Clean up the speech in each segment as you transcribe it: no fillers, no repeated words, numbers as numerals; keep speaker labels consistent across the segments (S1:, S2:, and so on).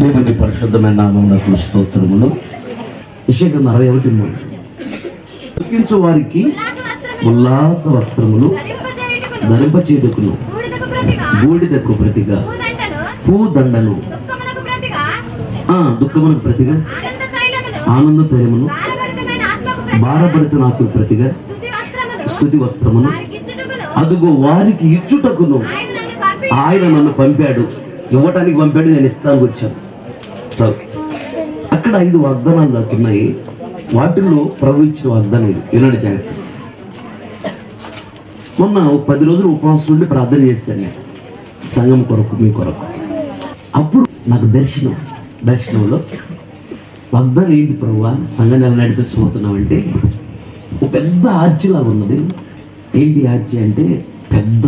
S1: దేవుని పరిశుద్ధమైన నామమునకు స్తోత్రములు. యెషయా 41:3 దుఃఖించు వారికి ఉల్లాస వస్త్రములు ధరింపచేయుటకును బూడిదకు ప్రతిగా పూదండను దుఃఖమునకు ప్రతిగా ఆనంద తైలమును భారభరిత నాకు ప్రతిగా స్తుతి వస్త్రమును అదుగో వారికి ఇచ్చుటకును ఆయన నన్ను పంపాడు. ఇవ్వటానికి పంపాడు, నేను ఇస్తానికి వచ్చాను. అక్కడ 5 వాగ్దానాలు దాక్కున్నాయి. వాటిల్లో ప్రభు ఇచ్చిన వాగ్దానం ఇది. వినండి జాగ్రత్త. మొన్న 10 రోజులు ఉపవాసం నుండి ప్రార్థన చేశాను నేను, సంఘం కొరకు, మీ కొరకు. అప్పుడు నాకు దర్శనంలో వాగ్దానం ఏంటి ప్రభువా, సంఘాన్ని ఎలా నడిపించబోతున్నామంటే ఒక పెద్ద ఆర్చిలాగా ఉన్నది. ఏంటి ఆర్చి అంటే పెద్ద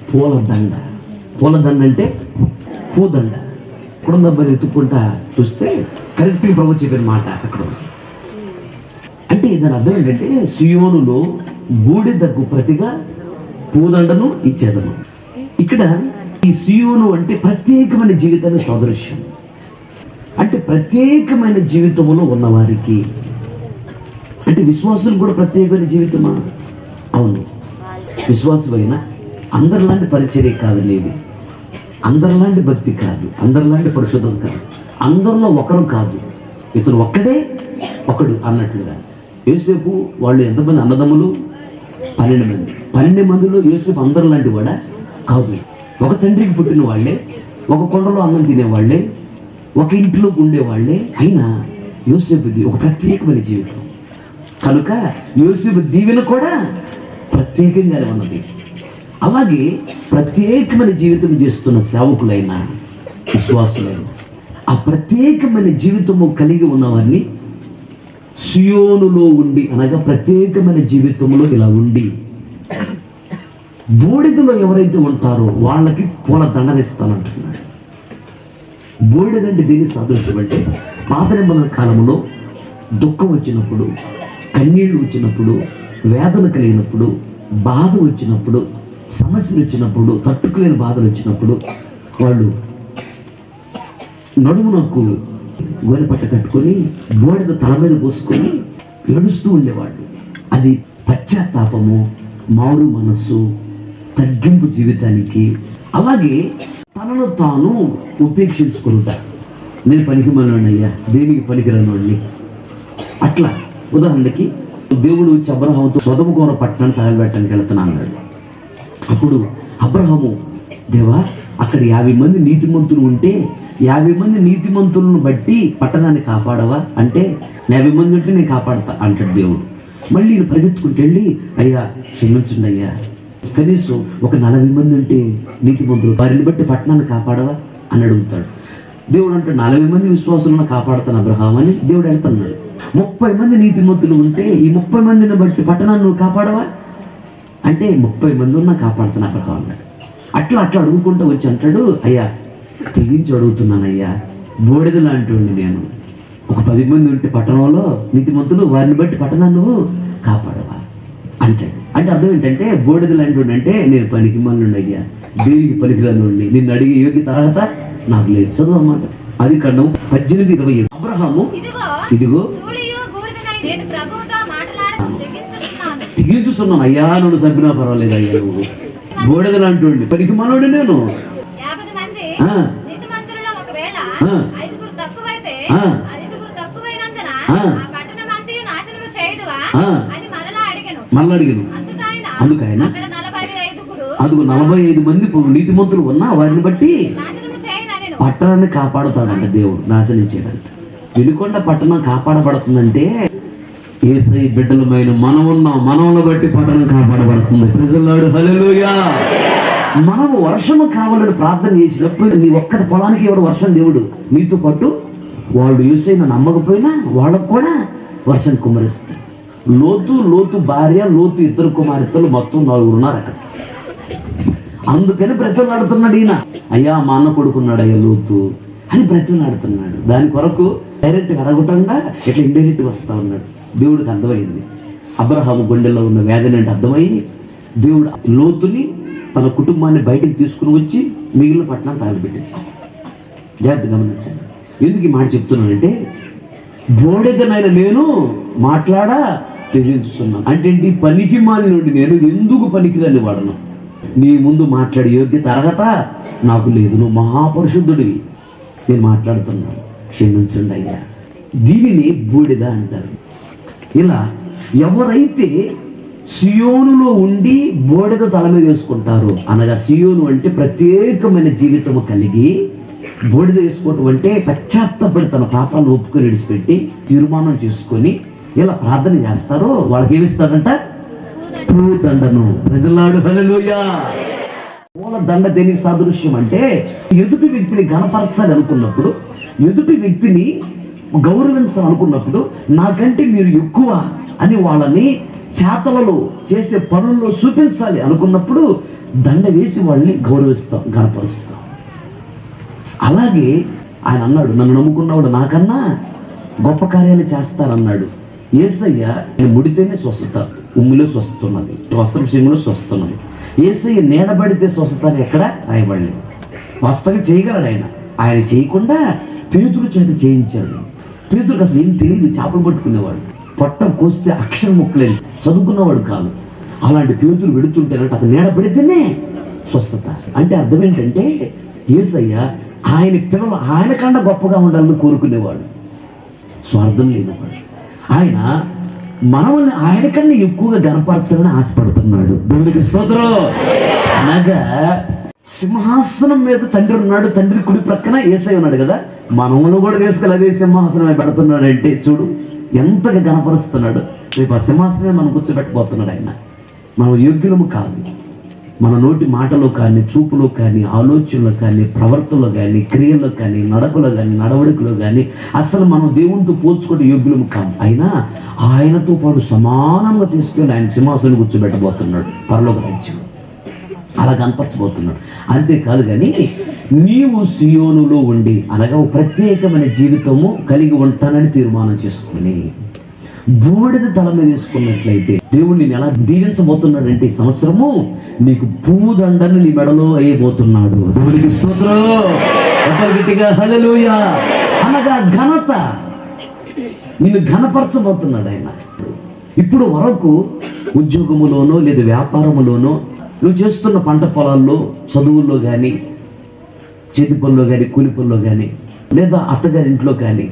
S1: పూలదండ అంటే పూదండ. కుటుంబాన్ని ఎత్తుకుంటా చూస్తే కరెక్ట్గా ప్రభు చెప్పిన మాట అక్కడ. అంటే దాని అర్థం ఏంటంటే సియోనులో బూడిదకు ప్రతిగా పూదండను ఇచ్చేదను. ఇక్కడ ఈ సియోను అంటే ప్రత్యేకమైన జీవితాన్ని సాదృశ్యం. అంటే ప్రత్యేకమైన జీవితంలో ఉన్నవారికి, అంటే విశ్వాసులు కూడా ప్రత్యేకమైన జీవితమా? అవును, విశ్వాసమైన అందరిలాంటి పరిచర్య కాదు, లేదు అందరిలాంటి భక్తి కాదు, అందరిలాంటి పరిశుద్ధత కాదు, అందరిలో ఒకరు కాదు, ఇతను ఒకడు అన్నట్లుగా. యోసేపు వాళ్ళు ఎంతమంది అన్నదమ్ములు? 12 మందిలో యోసేపు అందరిలాంటి వాడా? కాదు. ఒక తండ్రికి పుట్టిన వాళ్ళే, ఒక కొండలో అన్నం తినేవాళ్లే, ఒక ఇంట్లో ఉండేవాళ్లే. అయినా యోసేపుది ఒక ప్రత్యేకమైన జీవితం కనుక యోసేపు దీవెన కూడా ప్రత్యేకంగానే ఉన్నది. అలాగే ప్రత్యేకమైన జీవితం చేస్తున్న సేవకులైన, విశ్వాసులైన, ఆ ప్రత్యేకమైన జీవితము కలిగి ఉన్నవారిని సియోనులో ఉండి, అనగా ప్రత్యేకమైన జీవితంలో ఇలా ఉండి, బూడిదలో ఎవరైతే ఉంటారో వాళ్ళకి పూల దండనిస్తానంటున్నాడు. బూడిదంటే దీన్ని సాదృశ్యం అంటే పాత నిబంధన కాలంలో దుఃఖం వచ్చినప్పుడు, కన్నీళ్లు వచ్చినప్పుడు, వేదన కలిగినప్పుడు, బాధ వచ్చినప్పుడు, సమస్యలు వచ్చినప్పుడు, తట్టుకోలేని బాధలు వచ్చినప్పుడు వాళ్ళు నడుమునకు గోనెపట్ట కట్టుకొని బూడిద తల మీద పోసుకొని ఏడుస్తూ ఉండేవాళ్ళు. అది పశ్చాత్తాపము, మారు మనస్సు, తగ్గింపు జీవితానికి. అలాగే తనను తాను ఉపేక్షించుకుంటా, నేను పనికిమాలినయ్యా, దేనికి పనికిరానోడిని. అట్లా ఉదాహరణకి దేవుడు వచ్చి అబ్రహాముతో సొదొమ గొమొర్రా పట్టణాన్ని తగలబెట్టడానికి వెళ్తున్నాను అన్నాడు. అప్పుడు అబ్రహాము, దేవా అక్కడ 50 మంది నీతిమంతులు ఉంటే 50 మంది నీతిమంతులను బట్టి పట్టణాన్ని కాపాడవా అంటే, 50 మంది ఉంటే నేను కాపాడతా అంటాడు దేవుడు. మళ్ళీ నేను పరిగెత్తుకుంటూ వెళ్ళి, అయ్యా క్షమించండి అయ్యా, కనీసం ఒక 40 మంది ఉంటే నీతిమంతులు, వారిని బట్టి పట్టణాన్ని కాపాడవా అని అడుగుతాడు. దేవుడు అంటే 40 మంది విశ్వాసులను కాపాడుతాను అబ్రహాం అని దేవుడు వెళ్తున్నాడు. 30 మంది నీతిమంతులు ఉంటే ఈ 30 మందిని బట్టి పట్టణాన్ని నువ్వు కాపాడవా అంటే, 30 మంది ఉన్నా కాపాడుతాను అబ్రహాం అన్నాడు. అట్లా అడుగుకుంటూ వచ్చి అంటాడు, అయ్యా తెగించి అడుగుతున్నానయ్యా, బూడిద లాంటి నేను, ఒక 10 మంది ఉంటే పట్టణంలో నీతిమంతులు, వారిని బట్టి పట్టణాన్ని నువ్వు కాపాడవా అంటాడు. అంటే అర్థం ఏంటంటే బూడిద లాంటి అంటే నేను పనికి మళ్ళీ అయ్యా, దేనికి పనికిరానుండి, నిన్ను అడిగే యోగ్యత అర్హత నాకు లేదు. చదువు అన్నమాట. అది కన్నం 18:27. అబ్రహాము, ఇదిగో తెగించుతున్నాను అయ్యా, నువ్వు చంపినా పర్వాలేదు అయ్యా, నువ్వు బూడిద లాంటి పనికి మనోడు నేను. మళ్ళీ అడిగాను. అందుకైన అదుగు 45 మంది నీతిమంతులు ఉన్నా వారిని బట్టి పట్టణాన్ని కాపాడుతాడంట దేవుడు, నాశనం చేయడంట. వినుకొండ పట్టణం కాపాడబడుతుందంటే యేసయ్య బిడ్డలమైన మనములను బట్టి పట్టణం కాపాడబడుతుంది. ప్రజలాడు హల్లెలూయా. మనము వర్షము కావాలని ప్రార్థన చేసినప్పుడు నీ ఒక్క పొలానికి ఎవడు వర్షం దేవుడు నీతో పాటు, వాళ్ళు యేసయ్యను నమ్మకపోయినా వాళ్ళకు కూడా వర్షం కుమ్మరిస్తారు. లోతు భార్య, లోతు 2 కుమార్తెలు, మొత్తం 4 ఉన్నారు అక్కడ. అందుకని బ్రతిలాడుతున్నాడు ఈయన, అయ్యా మా అన్న కొడుకున్నాడు అయ్యా లోతు అని బ్రతిలాడుతున్నాడు. దాని కొరకు డైరెక్ట్గా అడగకుండా ఇట్లా ఇండైరెక్ట్గా వస్తా ఉన్నాడు. దేవుడికి అర్థమైంది, అబ్రహాము గుండెల్లో ఉన్న వేదన అంటే అర్థమై దేవుడు లోతుని తన కుటుంబాన్ని బయటికి తీసుకుని వచ్చి మిగిలిన పట్టణాన్ని తగలబెట్టేశాడు. జాగ్రత్త గమనించండి. ఎందుకు ఈ మాట చెప్తున్నానంటే, బోడెదనైనా నేను మాట్లాడా తెగించుతున్నాను అంటే ఏంటి? పనికి మాలి నుండి నేను ఎందుకు పనికిరాని వాడను? నీ ముందు మాట్లాడే యోగ్యత అర్హత నాకు లేదు. నువ్వు మహాపరిశుద్ధుడివి, నేను మాట్లాడుతున్నాను, క్షమించండి అయ్యా. దీనిని బూడిద అంటారు. ఇలా ఎవరైతే సియోనులో ఉండి బూడిద తల మీద వేసుకుంటారో, అనగా సియోను అంటే ప్రత్యేకమైన జీవితము కలిగి, బూడిద వేసుకోవటం అంటే పశ్చాత్తపడి తన పాపాలను ఒప్పుకొని విడిచిపెట్టి తీర్మానం చేసుకొని ఇలా ప్రార్థన చేస్తారో వాళ్ళకి ఏమిస్తాడంట? పూదండను. ప్రజలాడు హల్లెలూయా. పూల దండ దేనికి సాదృశ్యం అంటే, ఎదుటి వ్యక్తిని గణపరచాలి అనుకున్నప్పుడు, ఎదుటి వ్యక్తిని గౌరవించాలి అనుకున్నప్పుడు, నాకంటే మీరు ఎక్కువ అని వాళ్ళని చేతలలో చేసే పనుల్లో చూపించాలి అనుకున్నప్పుడు దండ వేసి వాళ్ళని గౌరవిస్తాం, గణపరుస్తాం. అలాగే ఆయన అన్నాడు, నన్ను నమ్ముకున్నవాడు నాకన్నా గొప్ప కార్యాలు చేస్తారన్నాడు. యేసయ్య ముడితేనే స్వస్థత, ఉమ్మిలో స్వస్థత ఉన్నది, వస్త్రక్షేమంలో స్వస్థత ఉన్నది. యేసయ్య నీడబడితే స్వస్థత అని ఎక్కడ రాయబడలేదు. వాస్తవంగా చేయగలడు ఆయన. ఆయన చేయకుండా పేతురు చేత చేయించాడు. పేతురుకి అసలు ఏం తెలియదు, చేపలు పట్టుకునేవాడు, పొట్ట కోస్తే అక్షరం ముక్కలేదు, చదువుకున్నవాడు కాదు. అలాంటి పేతురు వెడుతుంటేనంటే అతను నీడబడితేనే స్వస్థత. అంటే అర్థం ఏంటంటే, యేసయ్య ఆయన పిల్లలు ఆయన కన్నా గొప్పగా ఉండాలని కోరుకునేవాడు, స్వార్థం లేనివాడు. ఆయన మనల్ని ఆయన కన్నా ఎక్కువగా గణపరచాలని ఆశపడుతున్నాడు. దేవునికి స్తోత్రం. అనగా సింహాసనం మీద తండ్రి ఉన్నాడు, తండ్రి కుడి ప్రక్కన యేసయ్య ఉన్నాడు కదా, మనమును కూడా తీసుకెళ్ళి అదే సింహాసనమే పెడుతున్నాడు. అంటే చూడు ఎంతగా గణపరుస్తున్నాడు. రేపు ఆ సింహాసనమే మనం కూర్చోబెట్టబోతున్నాడు ఆయన. మనం యోగ్యులము కాదు. మన నోటి మాటలో కానీ, చూపులో కానీ, ఆలోచనలో కానీ, ప్రవర్తనలో కానీ, క్రియల్లో కానీ, నడకలో కానీ, నడవడికలో కానీ అసలు మనం దేవునితో పోల్చుకుంటే యోగ్యులము కాదు. అయినా ఆయనతో పాటు సమానంగా తీసుకెళ్ళి ఆయన సింహాసనం కూర్చోబెట్టబోతున్నాడు పరలోక రాజ్యం. అలా కనపరచబోతున్నాడు. అంతేకాదు కానీ, నీవు సియోనులో ఉండి, అనగా ప్రత్యేకమైన జీవితము కలిగి ఉంటానని తీర్మానం చేసుకుని బూడిద తల మీద వేసుకున్నట్లయితే దేవుడు నేను ఎలా దీవించబోతున్నాడంటే, ఈ సంవత్సరము నీకు పూదండను నీ మెడలో వేయబోతున్నాడు. దేవునికి స్తోత్రం. గట్టిగా హల్లెలూయా. అనగా ఘనత, నిన్ను ఘనపరచబోతున్నాడు ఆయన. ఇప్పుడు వరకు ఉద్యోగములోనో లేదా వ్యాపారములోనో, నువ్వు చేస్తున్న పంట పొలాల్లో, చదువుల్లో కానీ, చేతి పనుల్లో కానీ, కూలి పనుల్లో కానీ, లేదా అత్తగారి ఇంట్లో కానీ,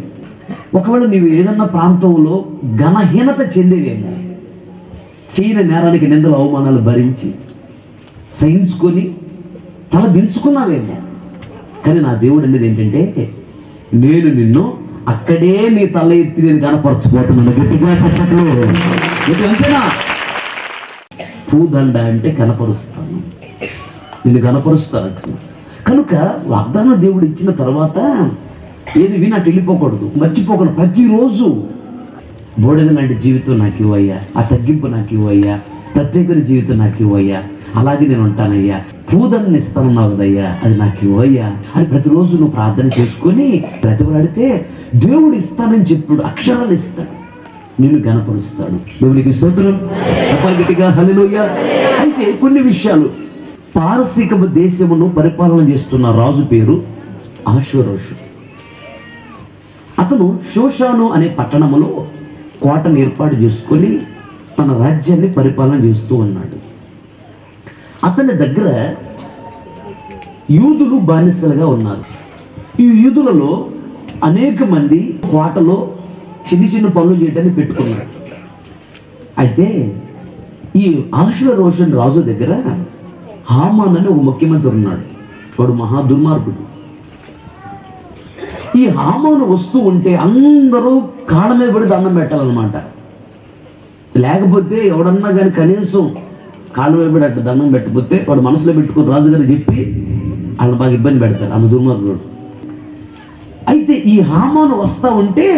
S1: ఒకవేళ నీవు ఏదన్నా ప్రాంతంలో ఘనహీనత చెందేవేమో, చేయని నేరానికి నిందలు అవమానాలు భరించి సహించుకొని తల దించుకున్నావేమో. కానీ నా దేవుడు అనేది ఏంటంటే, నేను నిన్ను అక్కడే నీ తల ఎత్తి నేను కనపరచబోతున్నాను. గట్టిగా చెప్పట్లు. అంతేనా? పూదండ అంటే కనపరుస్తాను, నిన్ను కనపరుస్తాను. కనుక వాగ్దానం దేవుడు ఇచ్చిన తర్వాత ఏది విని అటు వెళ్ళిపోకూడదు, మర్చిపోకూడదు. ప్రతిరోజు బోడెద లాంటి జీవితం నాకు ఇవ్వయ్యా, ఆ తగ్గింపు నాకు ఇవ్వయ్యా, ప్రత్యేక జీవితం నాకు ఇవ్వయ్యా, అలాగే నేను ఉంటానయ్యా, పూదన్ని ఇస్తానన్నావు కదయ్యా, అది నాకు ఇవ్వయ్యా అని ప్రతిరోజు నువ్వు ప్రార్థన చేసుకొని ప్రతిమలాడితే దేవుడు ఇస్తానని చెప్పాడు, అక్షరాలు ఇస్తాడు, నిన్ను గణపరుస్తాడు. దేవునికి స్తోత్రం. గట్టిగా హల్లెలూయా. అయితే కొన్ని విషయాలు, పారసీక దేశమును పరిపాలన చేస్తున్న రాజు పేరు అహష్వేరోషు. అతను షోషాను అనే పట్టణములో కోటను ఏర్పాటు చేసుకొని తన రాజ్యాన్ని పరిపాలన చేస్తూ ఉన్నాడు. అతని దగ్గర యూదులు బానిసలుగా ఉన్నారు. ఈ యూదులలో అనేక మంది కోటలో చిన్న చిన్న పనులు చేయడానికి పెట్టుకున్నారు. అయితే ఈ అహష్వేరోషు రాజు దగ్గర హామాన్ అని ఒక ముఖ్యమంత్రి ఉన్నాడు. వాడు మహా దుర్మార్గుడు. ఈ హామాను వస్తూ ఉంటే అందరూ కాళ్ళ మీద పడి దండం పెట్టాలన్నమాట. లేకపోతే ఎవడన్నా కానీ కనీసం కాళ్ళ మీద పడి అట్లా దండం పెట్టకపోతే వాడు మనసులో పెట్టుకుని రాజుగారు చెప్పి వాళ్ళని బాగా ఇబ్బంది పెడతారు, అంత దుర్మార్గుడు. అయితే ఈ హామాను వస్తూ ఉంటే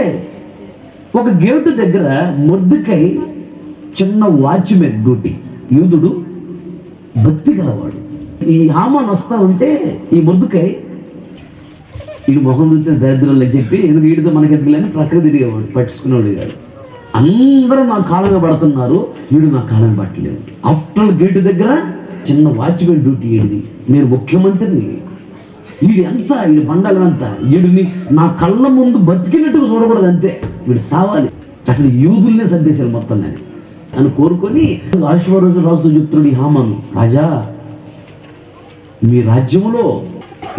S1: ఒక గేటు దగ్గర మొర్దెకై చిన్న వాచ్మెన్ డ్యూటీ, యూదుడు, భక్తి గలవాడు. ఈ హామాను వస్తూ ఉంటే ఈ మొర్దెకై వీడు మొహం చూస్తే దరిద్రంలో చెప్పి ఎందుకు వీడితో మనకెందుకులని ప్రక్కన తిరిగేవాడు, పట్టించుకునేవాడు కాదు. అందరూ నా కాళ్ళగా పడుతున్నారు, వీడు నా కాళ్ళని పట్టలేదు. ఆఫ్టర్ గేటు దగ్గర చిన్న వాచ్మెన్ డ్యూటీ ఏది, నేను ముఖ్యమంత్రిని, వీడు బండలంతా వీడిని నా కళ్ళ ముందు బతికినట్టుగా చూడకూడదు, అంతే వీడు సావాలి. అసలు యూదుల్నే సందేశాలు మొత్తం అని కోరుకొని ఆశ్వరోజు రాజుతో చెప్తున్నాడు ఈ హామాను, రాజా మీ రాజ్యంలో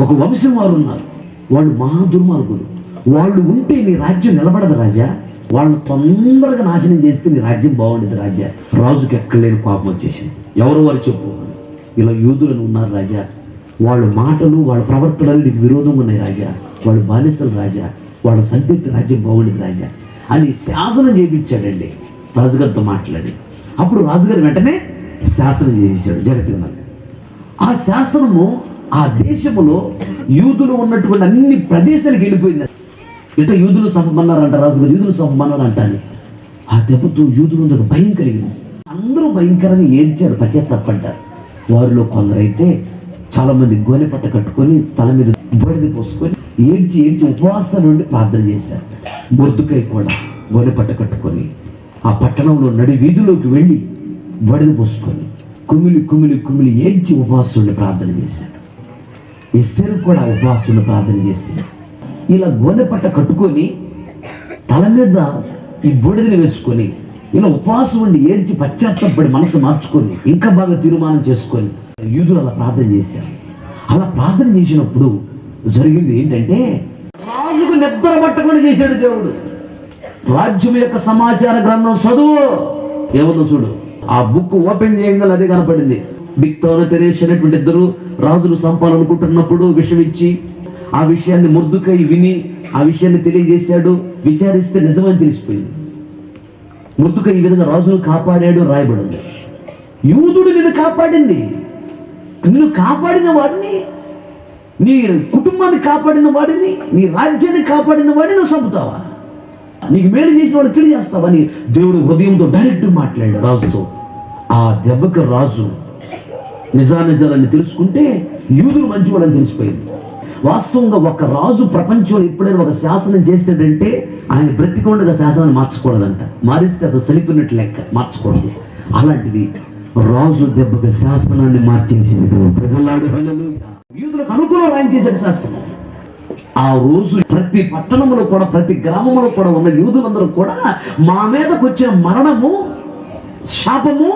S1: ఒక వంశం వారు ఉన్నారు, వాళ్ళు మహా దుర్మార్గులు, వాళ్ళు ఉంటే నీ రాజ్యం నిలబడదు రాజా, వాళ్ళని తొందరగా నాశనం చేస్తే నీ రాజ్యం బాగుండేది రాజా. రాజుకి ఎక్కడలేని కోపం వచ్చేసింది. ఎవరు వారు చెప్పు, ఇలా యూదులను ఉన్నారు రాజా, వాళ్ళ మాటలు వాళ్ళ ప్రవర్తనలు నీకు విరోధంగా ఉన్నాయి రాజా, వాళ్ళు బానిసలు రాజా, వాళ్ళ సంపెత్తి రాజ్యం బాగుండేది రాజా అని శాసనం చేయించాడండి రాజుగారితో మాట్లాడి. అప్పుడు రాజుగారు వెంటనే శాసనం చేసేసాడు జగతిని. ఆ శాసనము ఆ దేశములో యూదులు ఉన్నటువంటి అన్ని ప్రదేశాలకు వెళ్ళిపోయింది. ఇట్లా యూదులు సంపమన్నారంట రాజుగారు, యూదులు సంపమన్నారంటాను. ఆ దెబ్బతో యూదులు భయం కలిగింది. అందరూ భయంకరంగా ఏడ్చారు, పశ్చాత్తాపడ్డారు. వారిలో కొందరైతే చాలా మంది గోనె పట్ట కట్టుకొని తల మీద బూడిద పోసుకొని ఏడ్చి ఉపవాసాల నుండి ప్రార్థన చేశారు. మొర్దుకై కూడా గోనె పట్ట కట్టుకొని ఆ పట్టణంలో నడి వీధిలోకి వెళ్ళి బూడిద పోసుకొని కుమిలి కుమిలి కుమిలి ఏడ్చి ఉపవాసం నుండి ప్రార్థన చేశారు. ఎస్తేరు కూడా ఉపవాసం నుండి ప్రార్థన చేసింది. ఇలా గోనె పట్ట కట్టుకొని తల మీద ఈ బూడిదని వేసుకొని ఇలా ఉపవాసం ఉండి ఏడ్చి పశ్చాత్తాపడి మనసు మార్చుకొని ఇంకా బాగా తీర్మానం చేసుకొని యూదులు అలా ప్రార్థన చేశారు. అలా ప్రార్థన చేసినప్పుడు జరిగింది ఏంటంటే, రాజుకు నిద్ర పట్టకుండా చేశాడు దేవుడు. రాజ్యం యొక్క సమాచార గ్రంథం చదువు, ఏమన్నా చూడు, ఆ బుక్ ఓపెన్ చేయగానే అదే కనపడింది. బిక్తోను తెరేష్ అనేటువంటి ఇద్దరు రాజులు సంపాలనుకుంటున్నప్పుడు విషయం ఇచ్చి ఆ విషయాన్ని మొర్దుకై విని ఆ విషయాన్ని తెలియజేశాడు. విచారిస్తే నిజమని తెలిసిపోయింది. మొర్దుకై ఈ విధంగా రాజును కాపాడాడు రాయబడింది. యూదుడు నిన్ను కాపాడింది, నిన్ను కాపాడిన వాడిని, నీ కుటుంబాన్ని కాపాడిన వాడిని, నీ రాజ్యాన్ని కాపాడిన వాడిని నువ్వు చంపుతావా? నీకు మేలు చేసిన వాడు కిడి చేస్తావా అని దేవుడు హృదయంతో డైరెక్ట్ మాట్లాడాడు రాజుతో. ఆ దెబ్బకి రాజు నిజానిజాలని తెలుసుకుంటే యూదులు మంచి వాళ్ళని తెలిసిపోయింది. వాస్తవంగా ఒక రాజు ప్రపంచంలో ఎప్పుడైనా ఒక శాసనం చేస్తాడంటే ఆయన బ్రతికొండగా శాసనాన్ని మార్చకూడదంట. మారిస్తే అతను చనిపోయినట్టు లెక్క, మార్చకూడదు. అలాంటిది రాజు దెబ్బకి శాసనాన్ని మార్చేసింది. ప్రజలాడు యూదులకు అనుకూలం రాయం చేశాడు శాసనం. ఆ రోజు ప్రతి పట్టణంలో కూడా ప్రతి గ్రామంలో కూడా ఉన్న యూదులందరూ కూడా మా మీదకు వచ్చిన మరణము శాపము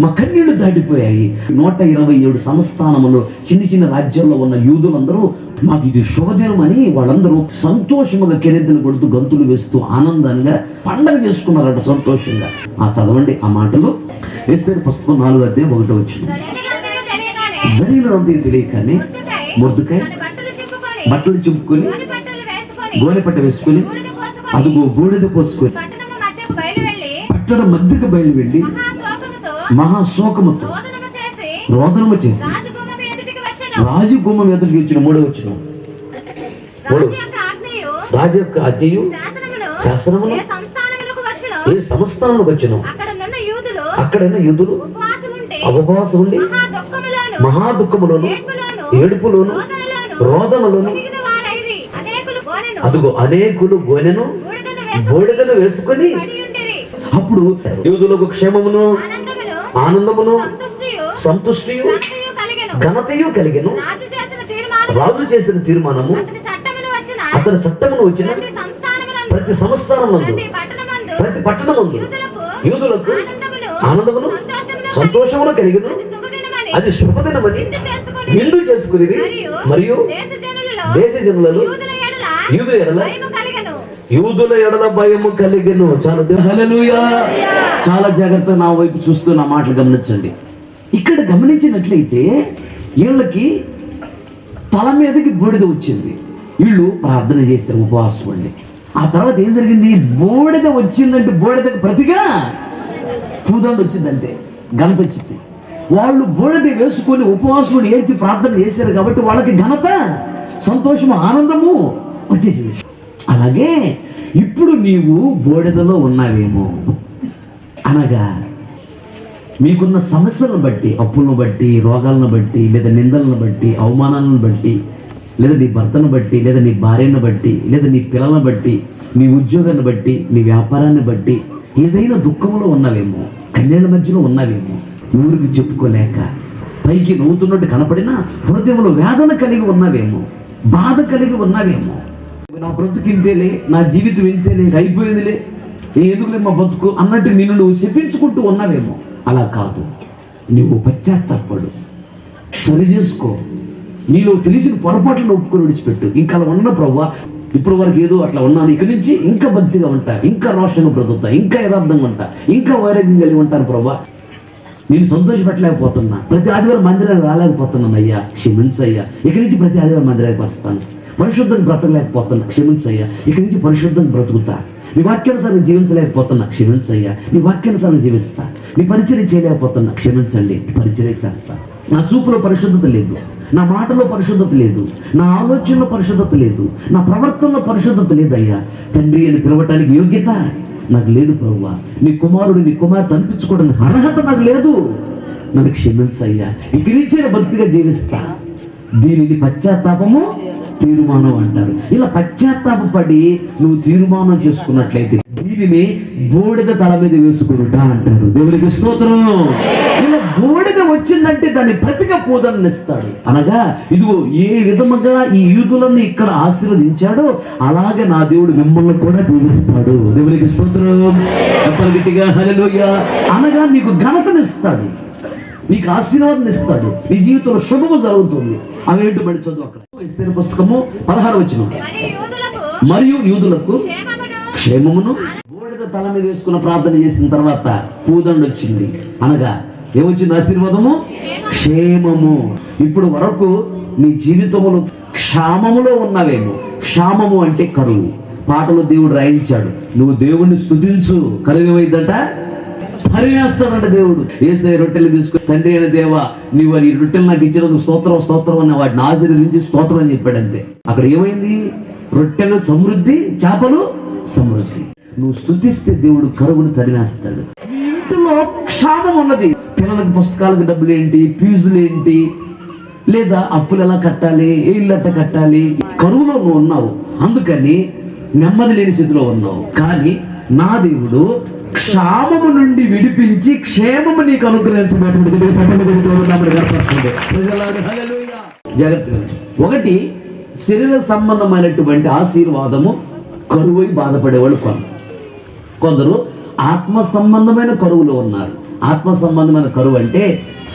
S1: మా కన్నీళ్లు దాటిపోయాయి. 127 సంస్థానములు చిన్న చిన్న రాజ్యాల్లో ఉన్న యూదులందరూ మాకు ఇది శుభదినం అని వాళ్ళందరూ సంతోషముగా కెరెద్దలు కొడుతూ గంతులు వేస్తూ ఆనందంగా పండగ చేసుకున్నారట సంతోషంగా. ఆ చదవండి ఆ మాటలు. ఎస్తేరు పుస్తకం 4:1 జరిగినంత తెలియకనే మొర్దుకై బట్టలు చింపుకొని గోనె పట్ట వేసుకొని అదుగో బూడిద పోసుకొని పట్టణ మధ్యకు బయలు వెళ్ళి మహాశోకముతో రోదనము చేసి రాజగుమ్మం ఎదుటికి వచ్చిన 3వ వచనం. రాజు యొక్క ఆజ్ఞయు శాసనములు ఏ సంస్థానములకు వచ్చిన అక్కడైనా యూదులు ఉపవాసం ఉండి మహా దుఃఖములోను ఏడుపులోను రోదనలోను అదుగో అనేకులు గోనెను బూడిదను వేసుకొని అప్పుడు యూదులకు క్షేమమును ఆనందమును సంతుష్టియు ఘనతయు కలిగెను. రాజు చేసిన తీర్మానము అతని చట్టమును వచ్చిన ప్రతి సంస్థానమందు ప్రతి పట్టణమందు యూదులకు ఆనందమును సంతోషమును కలిగెను. అది శుభదినమని విందు చేసుకుని మరియు దేశ జనులలో యూదుల ఎడల భయము కలిగెను. హల్లెలూయా. చాలా జాగ్రత్తగా నా వైపు చూస్తూ నా మాటలు గమనించండి. ఇక్కడ గమనించినట్లయితే వీళ్ళకి తల మీదకి బూడిద వచ్చింది. వీళ్ళు ప్రార్థన చేశారు ఉపవాసం ఉండి. ఆ తర్వాత ఏం జరిగింది? బూడిద వచ్చిందంటే బూడిదకి ప్రతిగా పూదండ వచ్చిందంటే ఘనత వచ్చింది. వాళ్ళు బూడిద వేసుకొని ఉపవాసం ఏడ్చి ప్రార్థన చేశారు కాబట్టి వాళ్ళకి ఘనత సంతోషము ఆనందము వచ్చేసింది. అలాగే ఇప్పుడు నీవు బూడిదలో ఉన్నావేమో అనగా మీకున్న సమస్యలను బట్టి, అప్పులను బట్టి, రోగాలను బట్టి, లేదా నిందలను బట్టి, అవమానాలను బట్టి, లేదా నీ భర్తను బట్టి, లేదా నీ భార్యను బట్టి, లేదా నీ పిల్లలను బట్టి, నీ ఉద్యోగాన్ని బట్టి, నీ వ్యాపారాన్ని బట్టి ఏదైనా దుఃఖంలో ఉన్నావేమో, కన్నీళ్ళ మధ్యలో ఉన్నావేమో, ఊరికి చెప్పుకోలేక పైకి నవ్వుతున్నట్టు కనపడినా హృదయంలో వేదన కలిగి ఉన్నావేమో. బాధ కలిగి ఉన్నావేమో. నా బ్రతుకు ఇంతేలే, నా జీవితం ఇంతేలే, అయిపోయిందిలే, ఎందుకులే మా బతుకు అన్నట్టు నిన్ను నువ్వు చెప్పించుకుంటూ ఉన్నావేమో. అలా కాదు, నువ్వు పశ్చాత్తాపడు, సరి చేసుకో, నీలో తెలిసిన పొరపాట్లను ఒప్పుకొని విడిచిపెట్టు. ఇంకా అలా ఉన్న ప్రభువా, ఇప్పుడు వరకు ఏదో అట్లా ఉన్నాను, ఇక్కడి నుంచి ఇంకా భక్తిగా ఉంటా, ఇంకా రోషంగా బ్రతుకుతా, ఇంకా యథార్థంగా ఉంటా, ఇంకా వైరాగ్యం కలిగి ఉంటాను ప్రభువా, నేను సంతోషపెట్టలేకపోతున్నా, ప్రతి ఆదివారం మందిరానికి రాలేకపోతున్నాను అయ్యా, క్షమించయ్యా, ఇక్కడి నుంచి ప్రతి ఆదివారం మందిరానికి వస్తాను, పరిశుద్ధంగా బ్రతకలేకపోతున్నా, క్షమించయ్యా, ఇక్కడి నుంచి పరిశుద్ధంగా బ్రతుకుతా, నీ వాక్యానుసారం జీవించలేకపోతున్నా, క్షమించయ్యా, నీ వాక్యానుసారం జీవిస్తా, నీ పరిచర్య చేయలేకపోతున్నా, క్షమించండి, పరిచర్య చేస్తా. నా చూపులో పరిశుద్ధత లేదు, నా మాటలో పరిశుద్ధత లేదు, నా ఆలోచనలో పరిశుద్ధత లేదు, నా ప్రవర్తనలో పరిశుద్ధత లేదయ్యా. తండ్రి అని పిలవటానికి యోగ్యత నాకు లేదు ప్రభువా, నీ కుమారుడు నీ కుమార్తె అనిపించుకోవడానికి అర్హత నాకు లేదు, నన్ను క్షమించయ్యా, ఇక్కడి నుంచే భక్తిగా జీవిస్తా. దీనిని పశ్చాత్తాపము తీర్మానం అంటారు. ఇలా పశ్చాత్తాపడి నువ్వు తీర్మానం చేసుకున్నట్లయితే దీనిని బూడిద తల మీద వేసుకునుట అంటారు. దేవునికి స్తోత్రం. ఇలా బూడిద వచ్చిందంటే దాన్ని ప్రతిగా పూదనని ఇస్తాడు. అనగా ఇదిగో ఏ విధముగా ఈ యూదులను ఇక్కడ ఆశీర్వదించాడో అలాగే నా దేవుడు మిమ్మల్ని కూడా దీవిస్తాడు. దేవునికి స్తోత్రం. గట్టిగా హల్లెలూయా. అనగా నీకు ఘనతనిస్తాడు, నీకు ఆశీర్వాదం ఇస్తాడు, నీ జీవితంలో శుభము జరుగుతుంది. అవేంటి బడి చదువు అక్కడ ఎస్తేరు పుస్తకము 16వ వచనం. మరియు యూదులకు క్షేమమును. బూడిద తల మీద వేసుకున్న ప్రార్థన చేసిన తర్వాత పూదండ వచ్చింది. అనగా ఏమొచ్చింది? ఆశీర్వాదము, క్షేమము. ఇప్పుడు వరకు నీ జీవితములో క్షామములో ఉన్నావేమో. క్షామము అంటే కరువు. పాటలో దేవుడు రాయించాడు, నువ్వు దేవుణ్ణి స్తుతించు, కరువు ఏమైందంట? పరివేస్తాడంట దేవుడు. యేసయ్య రొట్టెలు తీసుకుని, తండ్రి అయిన దేవా, నీవు ఈ రొట్టెలు నాకు ఇచ్చినందుకు స్తోత్రం స్తోత్రం అని వాటిని ఆశీర్వదించి స్తోత్రం అని చెప్పాడు. అంతే. అక్కడ ఏమైంది? రొట్టెలు సమృద్ధి, చేపలు సమృద్ధి. నువ్వు స్తుతిస్తే దేవుడు కరువును తరివేస్తాడు. నీ ఇంటిలో క్షామం ఉన్నది. పిల్లలకు పుస్తకాలకు డబ్బులు ఏంటి, ఫీజులు ఏంటి, లేదా అప్పులు ఎలా కట్టాలి, ఏ ఇల్లు ఎట్ట కట్టాలి, కరువులో నువ్వు ఉన్నావు. అందుకని నెమ్మది లేని స్థితిలో ఉన్నావు. కానీ నా దేవుడు క్షామము నుండి విడిపించి క్షేమము నీకు అనుగ్రహించబడి జాగ్రత్తగా. ఒకటి, శరీర సంబంధమైనటువంటి ఆశీర్వాదము కరువై బాధపడేవాళ్ళు కొందరు ఆత్మ సంబంధమైన కరువులో ఉన్నారు. ఆత్మ సంబంధమైన కరువు అంటే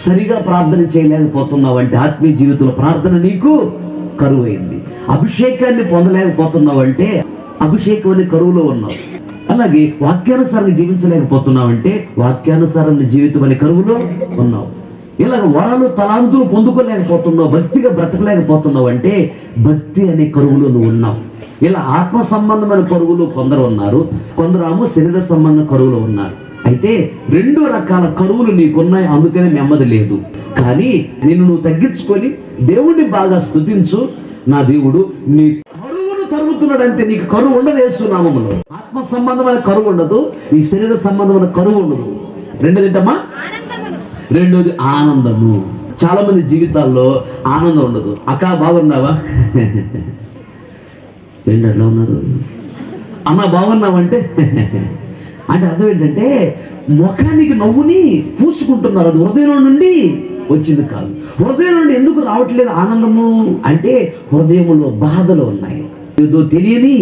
S1: సరిగా ప్రార్థన చేయలేకపోతున్నావు అంటే ఆత్మీయ జీవితంలో ప్రార్థన నీకు కరువు అయింది. అభిషేకాన్ని పొందలేకపోతున్నావు అంటే అభిషేకం అనే కరువులో ఉన్నావు. అలాగే వాక్యానుసారం జీవించలేకపోతున్నావు అంటే వాక్యానుసారం జీవితం అనే కరువులో ఉన్నావు. ఇలాగ వరాలు తలాంతులు పొందుకోలేకపోతున్నావు, భక్తిగా బ్రతకలేకపోతున్నావు అంటే భక్తి అనే కరువులో నువ్వు ఉన్నావు. ఇలా ఆత్మ సంబంధమైన కరువులు కొందరు ఉన్నారు, కొందరు శరీర సంబంధ కరువులో ఉన్నారు. అయితే 2 రకాల కరువులు నీకున్నాయి, అందుకనే నెమ్మది లేదు. కానీ నిన్ను నువ్వు తగ్గించుకొని దేవుణ్ణి బాగా స్తుతించు. నా దేవుడు నీ కరువును తరుగుతున్నాడు. అంతే. నీకు కరువు ఉండదు యేసు నామములో. ఆత్మ సంబంధమైన కరువు ఉండదు, ఈ శరీర సంబంధమైన కరువు ఉండదు. రెండోదింటమ్మా, రెండోది ఆనందము. చాలా మంది జీవితాల్లో ఆనందం ఉండదు. అక్క బాగున్నావా? ఏంటి అట్లా ఉన్నారు? అన్న బాగున్నావంటే అంటే అర్థం ఏంటంటే ముఖానికి నవ్వుని పూసుకుంటున్నారు. అది హృదయం నుండి వచ్చింది కాదు. హృదయం నుండి ఎందుకు రావట్లేదు ఆనందము అంటే హృదయంలో బాధలు ఉన్నాయి, ఏదో తెలియని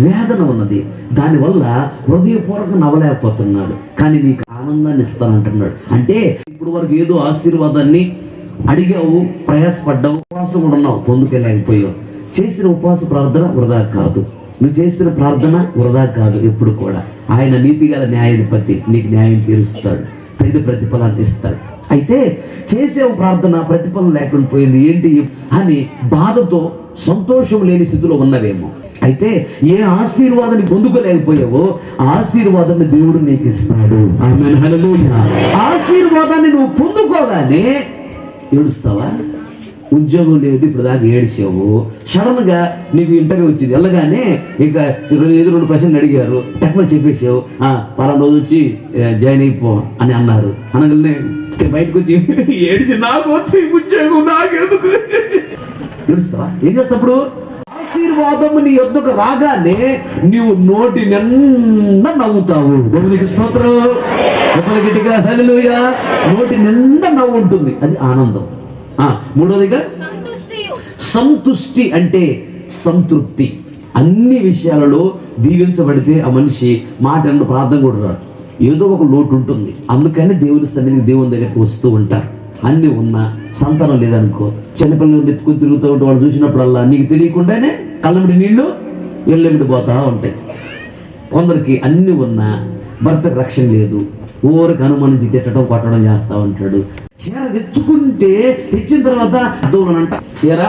S1: వేదన ఉన్నది. దానివల్ల హృదయపూర్వకంగా నవ్వలేకపోతున్నాడు. కానీ నీకు ఆనందాన్ని ఇస్తానంటున్నాడు. అంటే ఇప్పుడు వరకు ఏదో ఆశీర్వాదాన్ని అడిగావు, ప్రయాసపడ్డావు, ఉపవాసం కూడా ఉన్నావు, పొందుకెళ్ళకపోయావు. చేసిన ఉపవాస ప్రార్థన వృధా కాదు, నువ్వు చేసిన ప్రార్థన వృధా కాదు. ఎప్పుడు కూడా ఆయన నీతిగల న్యాయాధిపతి, నీకు న్యాయం తీరుస్తాడు, తగిన ప్రతిఫలాన్ని ఇస్తాడు. అయితే చేసే ప్రార్థన ప్రతిఫలం లేకుండా పోయింది ఏంటి అని బాధతో సంతోషం లేని స్థితిలో ఉన్నవేమో. అయితే ఏ ఆశీర్వాదాన్ని పొందుకోలేకపోయావో ఆశీర్వాదాన్ని దేవుడు నీకు ఇస్తాడు. ఆమేన్, హల్లెలూయా. ఆశీర్వాదాన్ని నువ్వు పొందుకోగానే ఏడుస్తావా? ఉద్యోగం లేదు, ఇప్పుడు దాకా ఏడిసావు. సడన్ గా నీకు ఇంటర్వ్యూ వచ్చింది, వెళ్ళగానే ఇక 2 ప్రశ్నలు అడిగారు, టెక్నాలజీ చెప్పేసావు, పలానా రోజు వచ్చి జాయిన్ అయిపో అని అన్నారు. అనగానే బయటకు వచ్చి ఏడిచి నాకు వచ్చి ఉద్యోగం నాకెందుకు ఏడుస్తావా? ఏం చేస్తాప్పుడు? ఆశీర్వాదం నీ యొద్దకు రాగానే నీవు నోటి నిండా నవ్వుతావు. దేవునికి స్తోత్రం. గట్టిగా హల్లెలూయా. నోటి నిండా నవ్వు ఉంటుంది, అది ఆనందం. మూడోదిగా సంతుష్టి అంటే సంతృప్తి. అన్ని విషయాలలో దీవించబడితే ఆ మనిషి మాటలను ప్రార్థన కూడా రాడు. ఏదో ఒక లోటు ఉంటుంది. అందుకని దేవుని సన్నిధికి, దేవుని దగ్గరికి వస్తూ ఉంటారు. అన్నీ ఉన్నా సంతానం లేదనుకో, చిన్నపిల్లలు ఎత్తుకుని తిరుగుతూ ఉంటే వాళ్ళు చూసినప్పుడల్లా నీకు తెలియకుండానే కళ్ళమిడి నీళ్లు ఎల్లమిడి పోతా ఉంటాయి. కొందరికి అన్ని ఉన్నా భర్తకు రక్షణ లేదు, ఊరికి అనుమానించి తిట్టడం కొట్టడం చేస్తూ ఉంటాడు. చీర తెచ్చుకుంటే తెచ్చిన తర్వాత దూరనంట చీర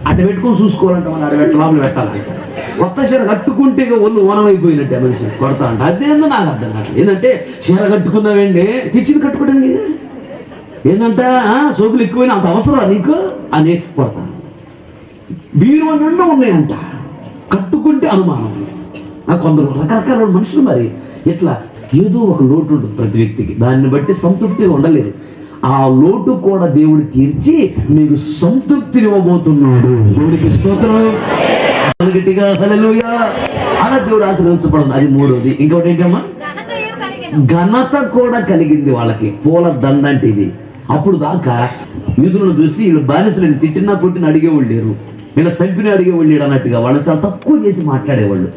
S1: అటు పెట్టుకొని చూసుకోవాలంట, మన అటు లోపల పెట్టాలంట. కొత్త చీర కట్టుకుంటే ఒళ్ళు ఓనమైపోయినట్టే మనిషి కొడతా అంట. అదేందో నాకు అర్థం కావట్లేదు. ఏంటంటే చీర కట్టుకున్నావేండి, తెచ్చింది కట్టుకోవడానికి ఏంటంట సోకులు ఎక్కువైనా అంత అవసరం నీకు అని కొడతా. వీరు నిండా ఉన్నాయంట, కట్టుకుంటే అనుమానం. కొందరు రకరకాల మనుషులు మరి ఇట్లా ఏదో ఒక లోటు ఉంటుంది ప్రతి వ్యక్తికి. దాన్ని బట్టి సంతృప్తిగా ఉండలేరు. ఆ లోటు కూడా దేవుడు తీర్చి నీకు సంతృప్తిని ఇవ్వబోతున్నాడు. దేవుడికి స్తోత్రం. గట్టిగా హల్లెలూయా. అలా దేవుడు ఆశీర్వదించబడింది. అది మూడోది. ఇంకోటి ఏంటమ్మా, ఘనత కూడా కలిగింది వాళ్ళకి. పూల దండ అంటే ఇది. అప్పుడు దాకా యూదులను చూసి వీళ్ళు బానిసలను తిట్టినా కొట్టిన అడిగేవాళ్ళు లేరు, వీళ్ళ సంపిని అడిగేవాళ్ళు లేడు అన్నట్టుగా వాళ్ళని చాలా తక్కువ చేసి మాట్లాడేవాళ్ళు.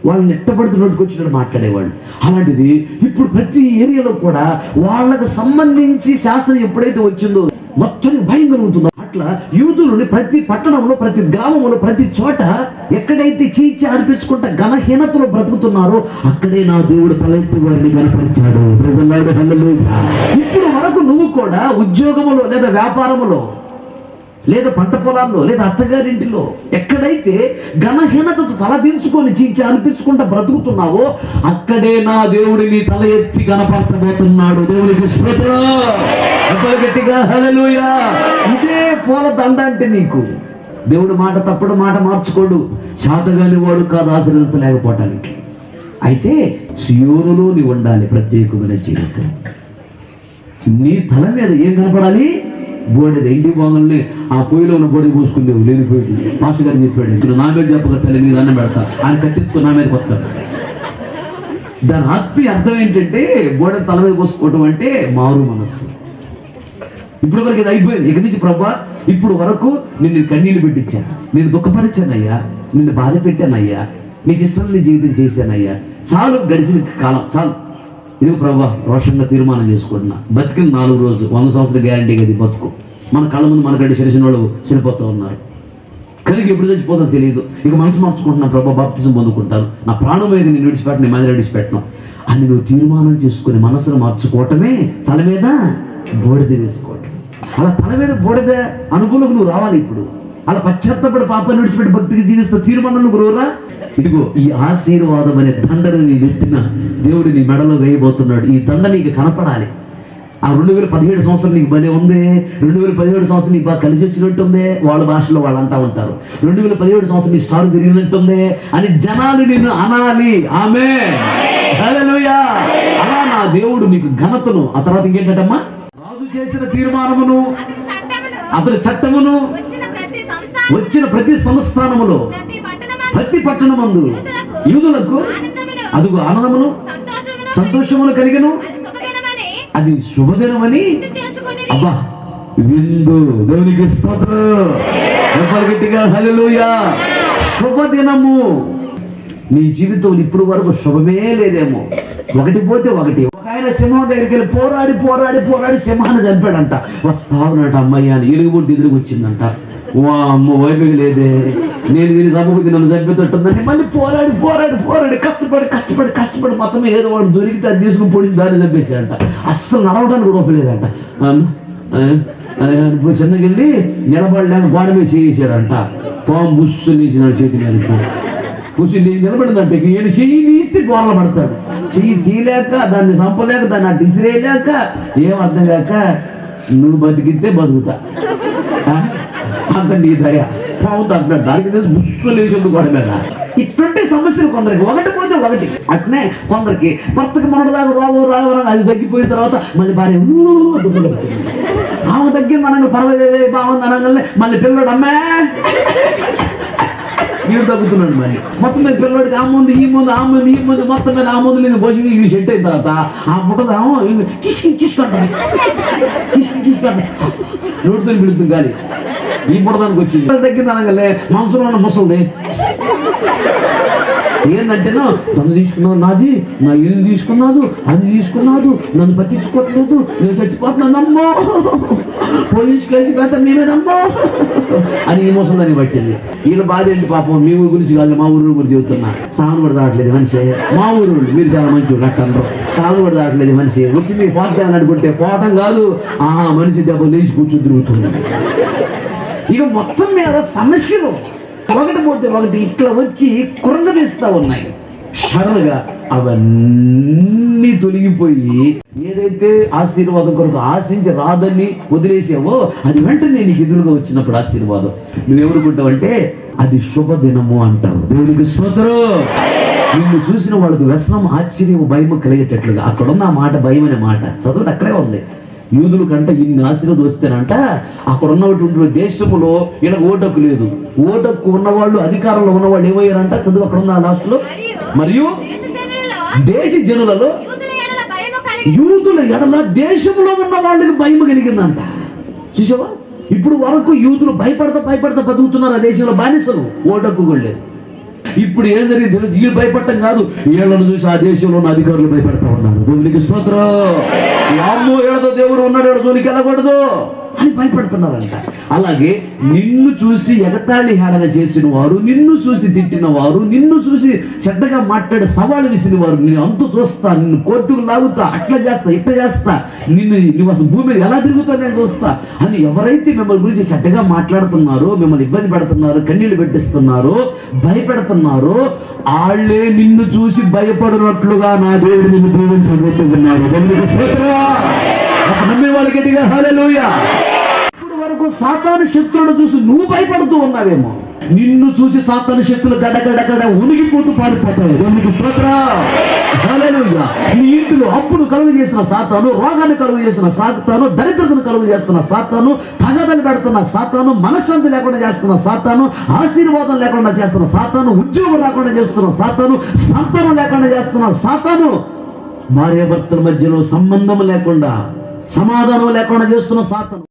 S1: వాళ్ళని ఎట్టబడుతున్నట్టుకు వచ్చినట్టు మాట్లాడేవాళ్ళు. అలాంటిది ఇప్పుడు ప్రతి ఏరియాలో కూడా వాళ్ళకు సంబంధించి శాస్త్రం ఎప్పుడైతే వచ్చిందో మొత్తం భయం కలుగుతుందో, అట్లా యూదులని ప్రతి పట్టణంలో, ప్రతి గ్రామంలో, ప్రతి చోట ఎక్కడైతే చీచి అర్పించుకుంటా ఘనహీనతలో బ్రతుకుతున్నారో అక్కడే నా దేవుడు తలెత్తి వారిని కనపరిచాడు. ప్రజలాడు హల్లెలూయా. ఇప్పుడు వరకు నువ్వు కూడా ఉద్యోగములో లేదా వ్యాపారములో లేదా పంట పొలాల్లో లేదా అత్తగారింటిలో ఎక్కడైతే ఘనహీనతతో తలదించుకొని చీచి అనిపించుకుంటా బ్రతుకుతున్నావో అక్కడే నా దేవుడిని తల ఎత్తి కనపరచబోతున్నాడు. దేవునికి స్తోత్రం. గట్టిగా హల్లెలూయా. ఇదే పూల దండ అంటే నీకు. దేవుడు మాట తప్పుడు, మాట మార్చుకోడు. శాతగాని వాడు కాదు ఆశీర్వదించలేకపోవటానికి. అయితే సియోనులో నీ ఉండాలి ప్రత్యేకమైన జీవితం. నీ తల మీద ఏం కనపడాలి? బోడెద. ఇంటి బాగుల్ని ఆ పొయ్యిలో ఉన్న బోడె పోసుకునేవు లేనిపోయి. మాస్టర్ గారు చెప్పాడు, ఇప్పుడు నా మీద చెప్పక తల్లి నీ దండం పెడతా, ఆయన కట్టించుకో నా మీద కొత్తాడు. దాని ఆత్మీయ అర్థం ఏంటంటే బోడె తల మీద పోసుకోవటం అంటే మారు మనస్సు. ఇప్పుడు వరకు ఇది అయిపోయింది. ఇక నుంచి ప్రభా ఇప్పుడు వరకు నిన్ను కన్నీళ్ళు పెట్టించాను, నేను దుఃఖపరిచానయ్యా, నిన్ను బాధ పెట్టానయ్యా, నీకు ఇష్టం నీ జీవితం చేశానయ్యా, చాలు గడిచిన కాలం చాలు. ఇది ప్రభా రోషంగా తీర్మానం చేసుకుంటున్నా. బతికిన 4 రోజులు 100 సంవత్సరాల గ్యారంటీ అది బతుకు. మన కళ్ళ ముందు మనకంటే తెలిసిన వాళ్ళు చనిపోతూ ఉన్నారు. కలిగి ఎప్పుడు చచ్చిపోతారో తెలియదు. ఇక మనసు మార్చుకుంటున్నా, ప్రభా బాప్తిజం పొందుకుంటాను, నా ప్రాణం మీద నేను విడిచిపెట్టను, నీ మీద విడిచిపెట్టను అని నువ్వు తీర్మానం చేసుకుని మనసును మార్చుకోవటమే తల మీద బోడిద వేసుకోవటం. అలా తల మీద బోడిద అనుభవంలోకి నువ్వు రావాలి. ఇప్పుడు అలా పశ్చాత్తపడి పాపాన్ని విడిచిపెట్టి భక్తికి జీవిస్తూ తీర్మానంలో గురువురా. ఇదిగో ఈ ఆశీర్వాదం అనే దండను నీ నెత్తిన దేవుడు నీ మెడలో వేయబోతున్నాడు. ఈ దండ నీకు కనపడాలి. ఆ 2017 సంవత్సరం నీకు భలే ఉంది, 2017 సంవత్సరం నీకు బాగా కలిసి వచ్చినట్టుంది, వాళ్ళ భాషలో వాళ్ళు అంటా ఉంటారు. 2017 సంవత్సరం నీ స్టార్ తిరిగినట్టుంది అని జనాలు నిన్ను అనాలి. ఆమేన్ హల్లెలూయా. అలా నా దేవుడు మీకు ఘనతను, ఆ తర్వాత ఇంకేంటమ్మా, రాజు చేసిన తీర్మానమును, అతని చట్టమును, వచ్చిన ప్రతి సంస్థానములో, ప్రతి పట్టణమందు యూదులకు అదుగు ఆనందమును సంతోషమును కలిగను, అది శుభదినమని. అబ్బా విందు. దేవునికి స్తోత్రం. గట్టిగా హల్లెలూయా. శుభదినము. నీ జీవితంలో ఇప్పుడు వరకు శుభమే లేదేమో. ఒకటి పోతే ఒకటి. ఒక ఆయన సింహం దగ్గరికి వెళ్ళి పోరాడి పోరాడి పోరాడి సింహాన్ని చంపాడంట. వస్తావునట అమ్మాయి అని ఎలుగుబొడ్డు ఎదురుకు వచ్చిందంట. వా అమ్మ వైపుకి లేదే, నేను దీన్ని చంపబోతే నన్ను చంపేటట్టుందని మళ్ళీ పోరాడి పోరాడి పోరాడి కష్టపడి కష్టపడి కష్టపడి మొత్తం ఏదో వాడు దొరికితే అది తీసుకుని పొడిచి దాన్ని చంపేశాడంట. అస్సలు నడవడానికి కూడా ఒప్పలేదంట. చిన్నకి వెళ్ళి నిలబడలేక గోడ మీద చేసాడంట. పాము బుస్సు నీచినాడు చేతి మీద. కూర్చుని నిలబడిందంటే ఈయన చెయ్యి తీస్తే గోడలు పడతాడు. చెయ్యి తీయలేక, దాన్ని చంపలేక, దాన్ని అటు ఇసిరేయలేక, ఏం అర్థం కాక నువ్వు బతికితే బతుకుతా అంత నీ దయ. పాము తగ్గినాడు. దానికి తెలిసి బుస్సు లేచింది గోడ మీద. ఇటువంటి సమస్యలు కొందరికి ఒకటి పోతే ఒకటి. అట్నే కొందరికి భర్తకి మొన్నటి దాకా రావు రావు అది తగ్గిపోయిన తర్వాత మళ్ళీ భార్య ఆమె తగ్గింది అనగా పర్వాలేదు బాగుంది అనగానే మళ్ళీ పిల్లడు అమ్మే వీడు తగ్గుతున్నాడు. మళ్ళీ మొత్తం మీద పిల్లవాడికి ఆ ముందు ఈ ముందు ఆ ముందు ఈ ముందు మొత్తం మీద ఆ ముందు నేను పోసి ఇవి సెట్ అయిన తర్వాత ఆ పుట్టదాము కిష్కంటాడు నోటితో పిలుతుంది గాలి. ఈ పుట్టదానికి వచ్చింది తగ్గింది అనగలే మనసులో ఉన్న ముసలిది ఏంటంటేనో నన్ను తీసుకున్నావు, నాది నా ఇల్లు తీసుకున్నాదు, అది తీసుకున్నాదు, నన్ను పట్టించుకోవట్లేదు, నేను చచ్చిపోతున్నానమ్మో, పోలీసు కేసు పెద్ద మేమేదమ్మో అని ఈ మోసందని పట్టింది. వీళ్ళ బాధ ఏంటి పాపం, మీ ఊరి గురించి కాదు మా ఊరు గురించి చెబుతున్నా. సాగును కూడా దాటలేదు మనిషి. మా ఊరు మీరు చాలా మంచి కట్టండ్రు. సాగును కూడా దాటలేదు మనిషి. వచ్చింది పోతాను అనుకుంటే పోవటం కాదు, మనిషి దెబ్బ లేచి కూర్చొని తిరుగుతుంది. ఇక మొత్తం మీద సమస్యలు ఒకటి పోతే ఒకటి ఇట్లా వచ్చి కురంగదీస్తా ఉన్నాయి. సడన్గా అవన్నీ తొలగిపోయి ఏదైతే ఆశీర్వాదం కొరకు ఆశించి రాదని వదిలేసావో అది వెంటనే నీకు ఎదురుగా వచ్చినప్పుడు ఆశీర్వాదం నువ్వెవరుకుంటావంటే అది శుభదినము అంటావు. దేవునికి స్తోత్రం. నిన్ను చూసిన వాళ్ళకి వ్యసనం, ఆశ్చర్యం, భయం కలిగేటట్లుగా అక్కడున్న ఆ మాట భయం అనే మాట చదువుడు అక్కడే ఉంది. యూదుల కంటే ఇన్ని ఆశీర్వాదం వస్తేనంట అక్కడ ఉన్నటువంటి దేశంలో ఇలా ఓటకు లేదు. ఓటకు ఉన్నవాళ్ళు, అధికారంలో ఉన్నవాళ్ళు ఏమయ్యారంట చదువు అక్కడ ఉన్న లాస్ట్లో. మరియు దేశ జనులలో యూదుల ఎడల దేశంలో ఉన్న వాళ్ళకి భయం కలిగిందంట. చూసావా, ఇప్పుడు వరకు యూదులు భయపడతా బతుకుతున్నారు ఆ దేశంలో, బానిసలు, ఓటకు కూడా లేదు. ఇప్పుడు ఏం జరిగింది తెలుసు, వీళ్ళు భయపడటం కాదు, వీళ్ళను చూసి ఆ దేశంలో ఉన్న అధికారులు భయపడతా ఉన్నారు. దేవునికి స్తోత్రం. అమ్మో ఏడదో దేవుడు ఉన్నాడు, ఏడో జోలికి వెళ్ళకూడదు అని భయపడుతున్నారంట. అలాగే నిన్ను చూసి ఎగతాళి హేళన చేసిన వారు, నిన్ను చూసి తిట్టిన వారు, నిన్ను చూసి చెడ్డగా మాట్లాడే సవాళ్ళు విసిన వారు, నేను అంతు చూస్తా, నిన్ను కోర్టుకు లాగుతా, అట్లా చేస్తా, ఇట్లా చేస్తా, నువ్వు అసలు భూమి మీద ఎలా తిరుగుతావు నేను చూస్తా అని ఎవరైతే మిమ్మల్ని గురించి చెడ్డగా మాట్లాడుతున్నారో, మిమ్మల్ని ఇబ్బంది పెడుతున్నారో, కన్నీళ్లు పెట్టిస్తున్నారో, భయపెడుతున్నారో, వాళ్ళే నిన్ను చూసి భయపడినట్లుగా నా దేవుడు నిన్ను దీవించబోతున్నాడు. నమ్మే వాళ్ళకి గట్టిగా హల్లెలూయా. ఇప్పుడు వరకు సాతాను శక్తులను చూసి నువ్వు భయపడుతూ ఉన్నావేమో, నిన్ను చూసి సాతాను శక్తులు గడగడగడ ఉనిగిపోతూ పారిపోతాయి. దేవునికి స్తోత్రం. హల్లెలూయా. నీ ఇంటిలో అప్పును కలుగు చేసిన సాతాను, రోగాన్ని కలుగు చేసిన సాతాను, దరిద్రతను కలుగు చేస్తున్న సాతాను, తగదలు పెడుతున్న సాతాను, మనశ్శాంతి లేకుండా చేస్తున్న సాతాను, ఆశీర్వాదం లేకుండా చేస్తున్న సాతాను, ఉద్యోగం లేకుండా చేస్తున్న సాతాను, సంతానం లేకుండా చేస్తున్న సాతాను, భార్యాభర్తల మధ్యలో సంబంధం లేకుండా, సమాధానం లేకుండా చేస్తున్న సాతాను,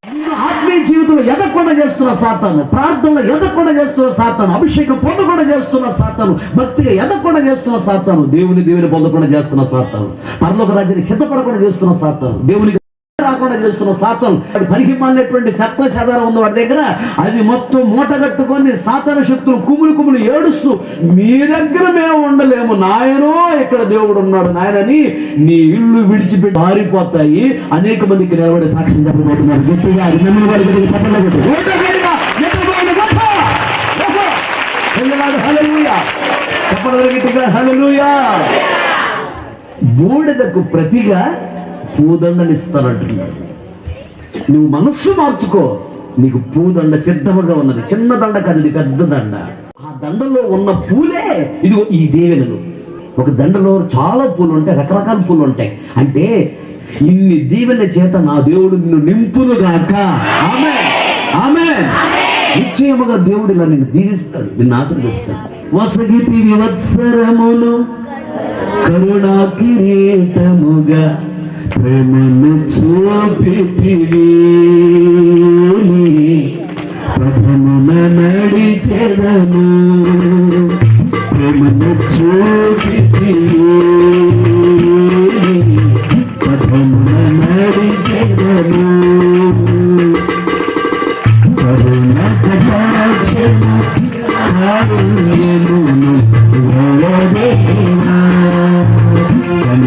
S1: ఆత్మీయ జీవితంలో ఎదగకుండా చేస్తున్న సాతాను, ప్రార్థనలో ఎదగకుండా చేస్తున్న సాతాను, అభిషేకం పొందకుండా చేస్తున్న సాతాను, భక్తిగా ఎదగకుండా చేస్తున్న సాతాను, దేవుని పొందకుండా చేస్తున్న సాతాను, పరలోక రాజ్యానికి సిద్ధపడకుండా చేస్తున్న సాతాను, దేవునికి రాకుండా చేస్తున్న సాతాను, పరిహిమాలినటువంటి సత్వ సాధారణ ఉంది వాడి దగ్గర, అది మొత్తం మూటగట్టుకొని సాతాను శక్తులు కుములు ఏడుస్తూ మీ దగ్గర మేము ఉండలేము నాయనో, ఇక్కడ దేవుడు ఉన్నాడు నాయనని నీ ఇల్లు విడిచిపెట్టి పారిపోతాయి. అనేక మందికి నిలబడే సాక్ష్యం చెప్పబోతున్నారు. గట్టిగా హల్లెలూయా. బూడిదకు ప్రతిగా పూదండని ఇస్తానంటున్నాడు. నువ్వు మనస్సు మార్చుకో, నీకు పూదండ సిద్ధముగా ఉన్నది. చిన్న దండ కాదు, ఇది పెద్ద దండ. ఆ దండలో ఉన్న పూలే ఇదిగో ఈ దీవెనలు. ఒక దండలో చాలా పూలు ఉంటాయి, రకరకాల పూలు ఉంటాయి. అంటే ఇన్ని దీవెన చేత నా దేవుడు నిన్ను నింపునుగాక. ఆమేన్, ఆమేన్. నిశ్చయముగా దేవుడు ఇలా నిన్ను దీవిస్తాడు, నిన్ను ఆశీర్వదిస్తాడు. వసగితి వివత్సరమును కరుణా కిరీటముగా ప్రేమను చూపితివి, పదమున నడిచెదను, ప్రేమను చూపితివి, పదమున నడిచెదను, కరుణ కటాక్షము కారుణ్యమును వలదేవా, కరుణ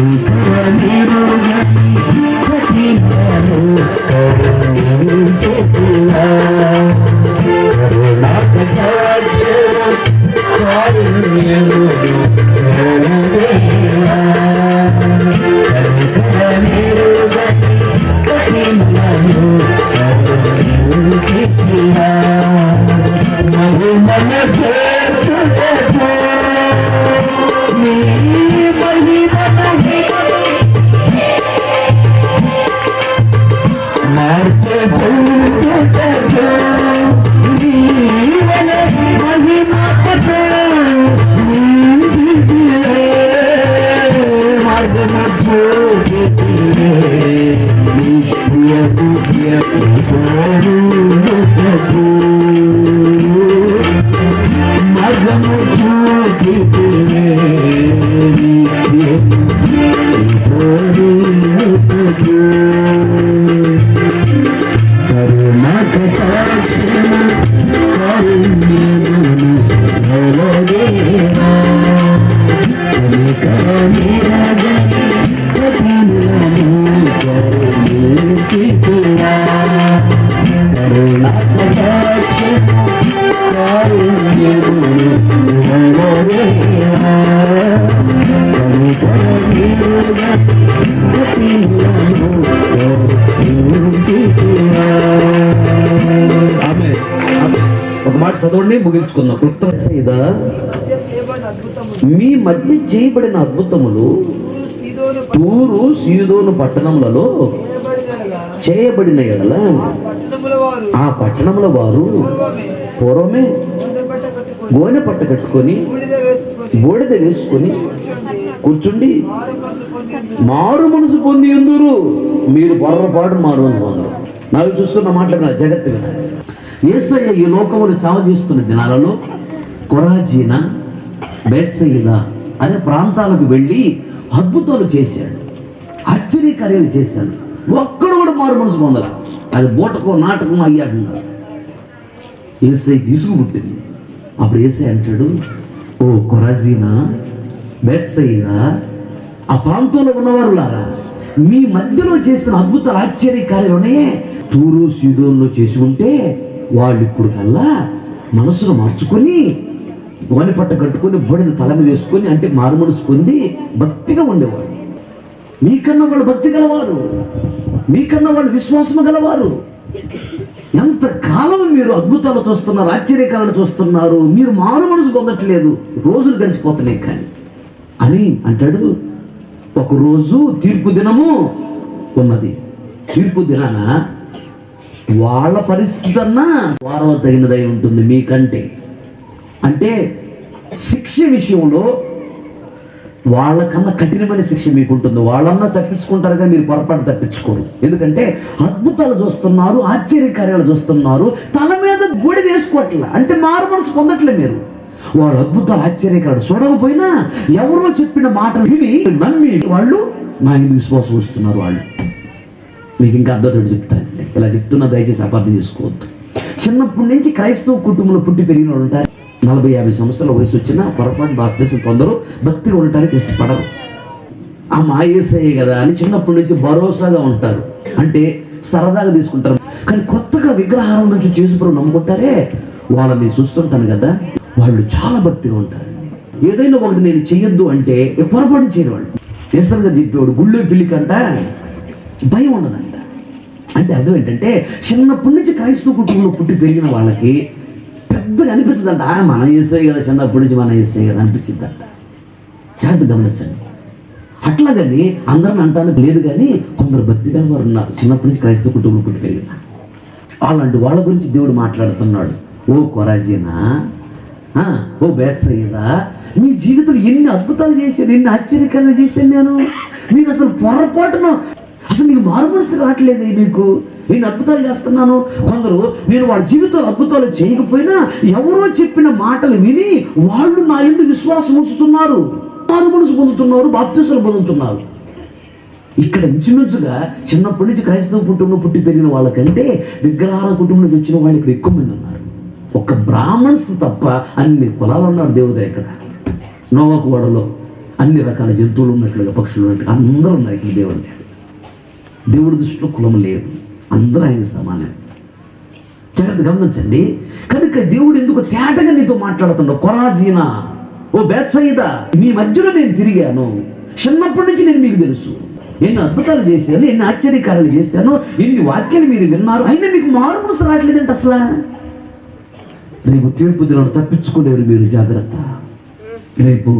S1: ఒక మాట చదవండి, ముగించుకుందాం. కృతజ్ఞత మీ మధ్య చేయబడిన అద్భుతములు తూరు సీదోను పట్టణములలో చేయబడిన ఎడల ఆ పట్టణముల వారు పూర్వమే గోనె పట్ట కట్టుకొని బూడిద వేసుకొని కూర్చుండి మారు మనసు పొంది ఎందురు. మీరు పొరపాటు మారు మనసు పొందరు. నాకు చూస్తున్న మాట్లాడిన జగత్తుగా యేసయ్య ఈ లోకములు సేవ చేస్తున్న దినాలలో కొరాజీన, బెత్సయిదా అనే ప్రాంతాలకు వెళ్ళి అద్భుతాలు చేశాడు, ఆశ్చర్యకార్యాలు చేశాడు. ఒక్కడు కూడా మారు మనసు పొందల. అది బూటకో నాటకం అయ్యాడున్నారు. యేసయ్యకి ఇసుగు పుట్టింది. అప్పుడు యేసయ్య అంటాడు, ఓ కొరాజీనా, బెత్సయిదా, ఆ ప్రాంతంలో ఉన్నవారు లారా, మీ మధ్యలో చేసిన అద్భుతాలు ఆశ్చర్యకార్యాలనే తూరు సీదోనులో చేసి ఉంటే వాళ్ళు ఇప్పుడు కల్లా మనసును మార్చుకొని గోనె పట్ట కట్టుకొని బూడిద తల మీద వేసుకొని, అంటే మారు మనసు పొంది భక్తిగా ఉండేవారు. మీకన్నా వాళ్ళు భక్తి గలవారు, మీకన్నా వాళ్ళు విశ్వాసం గలవారు. ఎంతకాలం మీరు అద్భుతాలు చూస్తున్నారు, ఆశ్చర్యకాలను చూస్తున్నారు, మీరు మారు మనసు పొందట్లేదు, రోజులు గడిచిపోతలే కానీ అని అంటాడు. ఒకరోజు తీర్పు దినము ఉన్నది. తీర్పు దినాన వాళ్ళ పరిస్థితి అన్నా వారవ తగినదై ఉంటుంది మీకంటే. అంటే శిక్ష విషయంలో వాళ్ళకన్నా కఠినమైన శిక్ష మీకు ఉంటుంది. వాళ్ళన్నా తప్పించుకుంటారు కానీ మీరు పొరపాటు తప్పించుకోరు. ఎందుకంటే అద్భుతాలు చూస్తున్నారు, ఆశ్చర్యకార్యాలు చూస్తున్నారు, తల మీద బూడిద వేసుకోవట్లే, అంటే మారు మనసు పొందట్లే మీరు. వాళ్ళు అద్భుతాలు ఆశ్చర్యకార్యాలు చూడకపోయినా ఎవరో చెప్పిన మాటలు విని నమ్మి వాళ్ళు నా ఇది విశ్వాసం వస్తున్నారు. వాళ్ళు మీకు ఇంకా అర్థం చెప్తారండి, ఇలా చెప్తున్నా దయచేసి అపార్థం చేసుకోవద్దు. చిన్నప్పటి నుంచి క్రైస్తవ కుటుంబంలో పుట్టి పెరిగిన వాళ్ళు ఉంటారు. 40-50 సంవత్సరాల వయసు వచ్చినా పొరపాటు బాప్తిసం పొందరు, భక్తిగా ఉండటానికి ఇష్టపడరు. ఆ మా యేసయ్యే కదా అని చిన్నప్పటి నుంచి భరోసాగా ఉంటారు, అంటే సరదాగా తీసుకుంటారు. కానీ కొత్తగా విగ్రహాల నుంచి చేసుకుని నమ్ముకుంటారే, వాళ్ళని చూస్తుంటాను కదా, వాళ్ళు చాలా భక్తిగా ఉంటారు. ఏదైనా ఒకటి నేను చెయ్యొద్దు అంటే పొరపాటు చేయని వాళ్ళు. నిజంగా చెప్పేవాడు గుళ్ళో పిల్లికంట భయం ఉండదంట. అంటే అర్థం ఏంటంటే చిన్నప్పటి నుంచి క్రైస్తవ కుటుంబంలో పుట్టి పెరిగిన వాళ్ళకి పెద్దగా అనిపిస్తుందంట, మనం యేసయ్య కదా, చిన్నప్పటి నుంచి మనం యేసయ్య కదా అనిపించిందంట. జాగ్రత్త గమనించండి. అట్లాగని అందరిని అంటానికి లేదు, కానీ కొందరు భక్తి గల వారు ఉన్నారు చిన్నప్పటి నుంచి క్రైస్తవ కుటుంబంలో పుట్టి పెరిగిన అలాంటి వాళ్ళ గురించి దేవుడు మాట్లాడుతున్నాడు. ఓ కొరాజీనా, ఓ బెత్సయిదా, మీ జీవితంలో ఎన్ని అద్భుతాలు చేశాను, ఎన్ని ఆశ్చర్యకార్యాలు చేశాను నేను. మీకు అసలు పొరపాటున అసలు మీకు మారు మనసు రావట్లేదు. మీకు నేను అద్భుతాలు చేస్తున్నాను. కొందరు నేను వాళ్ళ జీవితంలో అద్భుతాలు చేయకపోయినా ఎవరో చెప్పిన మాటలు విని వాళ్ళు నా యందు విశ్వాసం ఉంచుతున్నారు, మారు మనసు పొందుతున్నారు, బాప్తిసాలు పొందుతున్నారు. ఇక్కడ ఇంచుమించుగా చిన్నప్పటి నుంచి క్రైస్తవ కుటుంబంలో పుట్టి పెరిగిన వాళ్ళకంటే విగ్రహాల కుటుంబం నుంచి వచ్చిన వాళ్ళు ఇక్కడ ఎక్కువ మంది ఉన్నారు. ఒక బ్రాహ్మణ్స్ తప్ప అన్ని కులాలు ఉన్నారు దేవుడి దగ్గర. నోవాకు వాడలో అన్ని రకాల జంతువులు ఉన్నట్లుగా, పక్షులు ఉన్నట్లుగా అందరూ ఉన్నారు ఇక్కడ దేవుడి దగ్గర. దేవుడి దృష్టిలో కులం లేదు, అందరూ ఆయన సమానం. జాగ్రత్త గమనించండి. కనుక దేవుడు ఎందుకు తేటగా నీతో మాట్లాడుతున్నాడు. కొరాజీనా, ఓ బెత్సయిదా, మీ మధ్యలో నేను తిరిగాను, చిన్నప్పటి నుంచి నేను మీకు తెలుసు, ఎన్ని అద్భుతాలు చేశాను, ఎన్ని ఆశ్చర్యకార్యాలు చేశాను, ఎన్ని వాక్యాలు మీరు విన్నారు, అయినా మీకు మారు మనసు రావట్లేదంటే అసలు. రేపు తీర్పు దినాలు తప్పించుకోలేరు మీరు. జాగ్రత్త. రేపు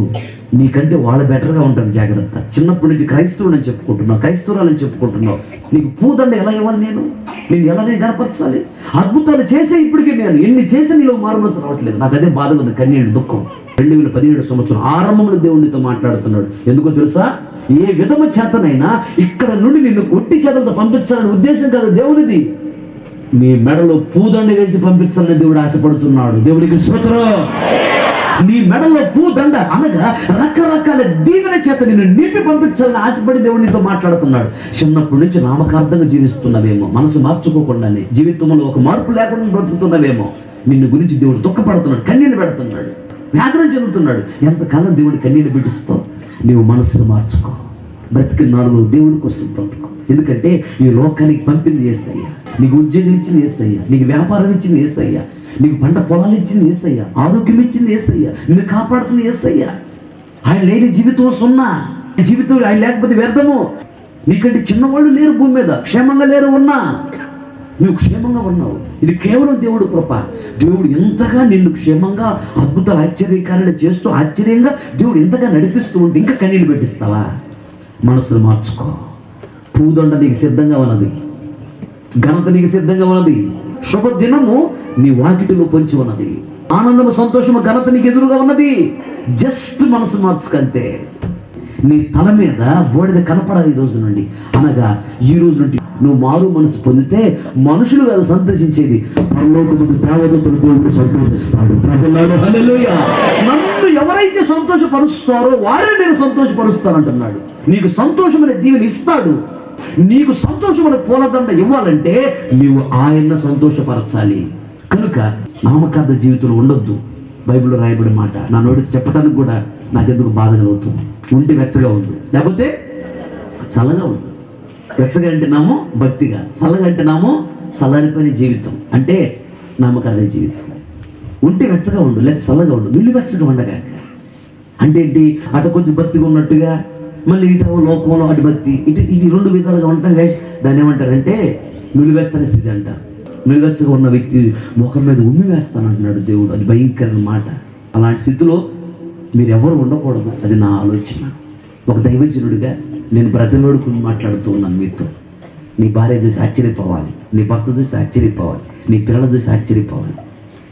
S1: నీకంటే వాళ్ళు బెటర్గా ఉంటారు. జాగ్రత్త. చిన్నప్పటి నుంచి క్రైస్తవులని చెప్పుకుంటున్నావు, క్రైస్తవురాలని చెప్పుకుంటున్నావు, నీకు పూదండ ఎలా ఇవ్వాలి, నేను ఎలా గనపరచాలి? అద్భుతాలు చేసే ఇప్పటికీ నేను ఎన్ని చేసే నీలో మారు మనసు రావట్లేదు. నాకు అదే బాధగా ఉంది, కన్నీళ్ళు, దుఃఖం. 2017 సంవత్సరం ఆరంభంలో దేవునితో మాట్లాడుతున్నాడు. ఎందుకో తెలుసా? ఏ విధమ చేతనైనా ఇక్కడ నుండి నిన్ను కొట్టి చేతలతో పంపించాలని ఉద్దేశం కాదు దేవునిది. నీ మెడలో పూదండ వేసి పంపించాలని దేవుడు ఆశపడుతున్నాడు. దేవుడికి స్తోత్రం. నీ మెడలో పూదండ అనగా రకరకాల దీవెన చేత నిన్ను నింపి పంపించాలని ఆశపడి దేవుడు నీతో మాట్లాడుతున్నాడు. చిన్నప్పటి నుంచి నామకార్థంగా జీవిస్తున్నవేమో, మనసు మార్చుకోకుండానే జీవితంలో ఒక మార్పు లేకుండా బ్రతుకుతున్నవేమో. నిన్ను గురించి దేవుడు దుఃఖపడుతున్నాడు, కన్నీళ్ళు పెడుతున్నాడు, వేదన చెందుతున్నాడు. ఎంతకాలం దేవుడు కన్నీళ్ళు పెట్టిస్తావు? నీవు మనస్సును మార్చుకో. బ్రతికిన నాలుగు దేవుడి కోసం బ్రతుకు. ఎందుకంటే ఈ లోకానికి పంపింది యేసయ్య, నీకు ఉద్యోగం ఇచ్చింది యేసయ్య, నీకు వ్యాపారం ఇచ్చింది యేసయ్య, నీకు పంట పొలాలు ఇచ్చింది యేసయ్య, ఆరోగ్యం ఇచ్చింది యేసయ్య, నిన్ను కాపాడుతుంది యేసయ్య. ఆయన లేని జీవితం సున్నా, జీవితం ఆయన లేకపోతే వ్యర్థము. నీకంటే చిన్నవాళ్ళు లేరు భూమి మీద, క్షేమంగా లేరు. ఉన్నా నువ్వు క్షేమంగా ఉన్నావు. ఇది కేవలం దేవుడు కృప. దేవుడు ఎంతగా నిన్ను క్షేమంగా అద్భుతాలు ఆశ్చర్యకార్యాలు చేస్తూ ఆశ్చర్యంగా దేవుడు ఎంతగా నడిపిస్తూ ఉంటే ఇంకా కన్నీళ్ళు పెట్టిస్తావా? మనసును మార్చుకో. పూదండ నీకు సిద్ధంగా ఉన్నది, ఘనత నీకు సిద్ధంగా ఉన్నది, శుభదినము నీ వాకిటిలో పొంచి ఉన్నది, ఆనందము సంతోషము ఘనత నీకు ఎదురుగా ఉన్నది. జస్ట్ మనసు మార్చుకంతే. నీ తల మీద బూడిద కనపడాలి ఈ రోజు నుండి. అనగా ఈ రోజు నుండి నువ్వు మారు మనసు పొందితే మనుషులు కాదు సంతోషించేది, పరలోకమందు దేవదూతలు దేవుడు సంతోషిస్తాడు. ప్రజలారా హల్లెలూయా. నన్ను ఎవరైతే సంతోషపరుస్తారో వారే నేను సంతోషపరుస్తానంటున్నాడు. నీకు సంతోషమనే దీవెన ఇస్తాడు. నీకు సంతోషమనే పూలదండ ఇవ్వాలంటే నీవు ఆయన్ని సంతోషపరచాలి. కనుక నామకార్థ జీవితంలో ఉండొద్దు. బైబిల్లో రాయబడిన మాట నా నోటికి చెప్పడానికి కూడా నాకెందుకు బాధ కలుగుతుంది. ఉంటే వెచ్చగా ఉండు, లేకపోతే చల్లగా ఉండు. వెచ్చగా అంటేనామో భక్తిగా, చల్లగా అంటేనామో చల్లారిపోయిన జీవితం, అంటే నామకార్థ జీవితం. ఉంటే వెచ్చగా ఉండు, లేకపోతే చల్లగా ఉండు. నిల్లు వెచ్చగా ఉండగా అంటే ఏంటి? అటు కొంచెం భక్తిగా ఉన్నట్టుగా, మళ్ళీ ఇటు లోకంలో అటు భక్తి, ఇది రెండు విధాలుగా ఉంటాం. దాన్ని ఏమంటారంటే నిలువెచ్చని స్థితి అంటారు. నిలువెచ్చగా ఉన్న వ్యక్తి ముఖం మీద ఉమ్మి వేస్తానంటున్నాడు దేవుడు. అది భయంకరమైన మాట. అలాంటి స్థితిలో మీరెవరు ఉండకూడదు. అది నా ఆలోచన. ఒక దైవజనుడిగా నేను బ్రతిలోడుకుని మాట్లాడుతూ ఉన్నాను మీతో. నీ భార్య చూసి ఆశ్చర్యపోవాలి, నీ భర్త చూసి ఆశ్చర్యపోవాలి, నీ పిల్లలు చూసి ఆశ్చర్యపోవాలి,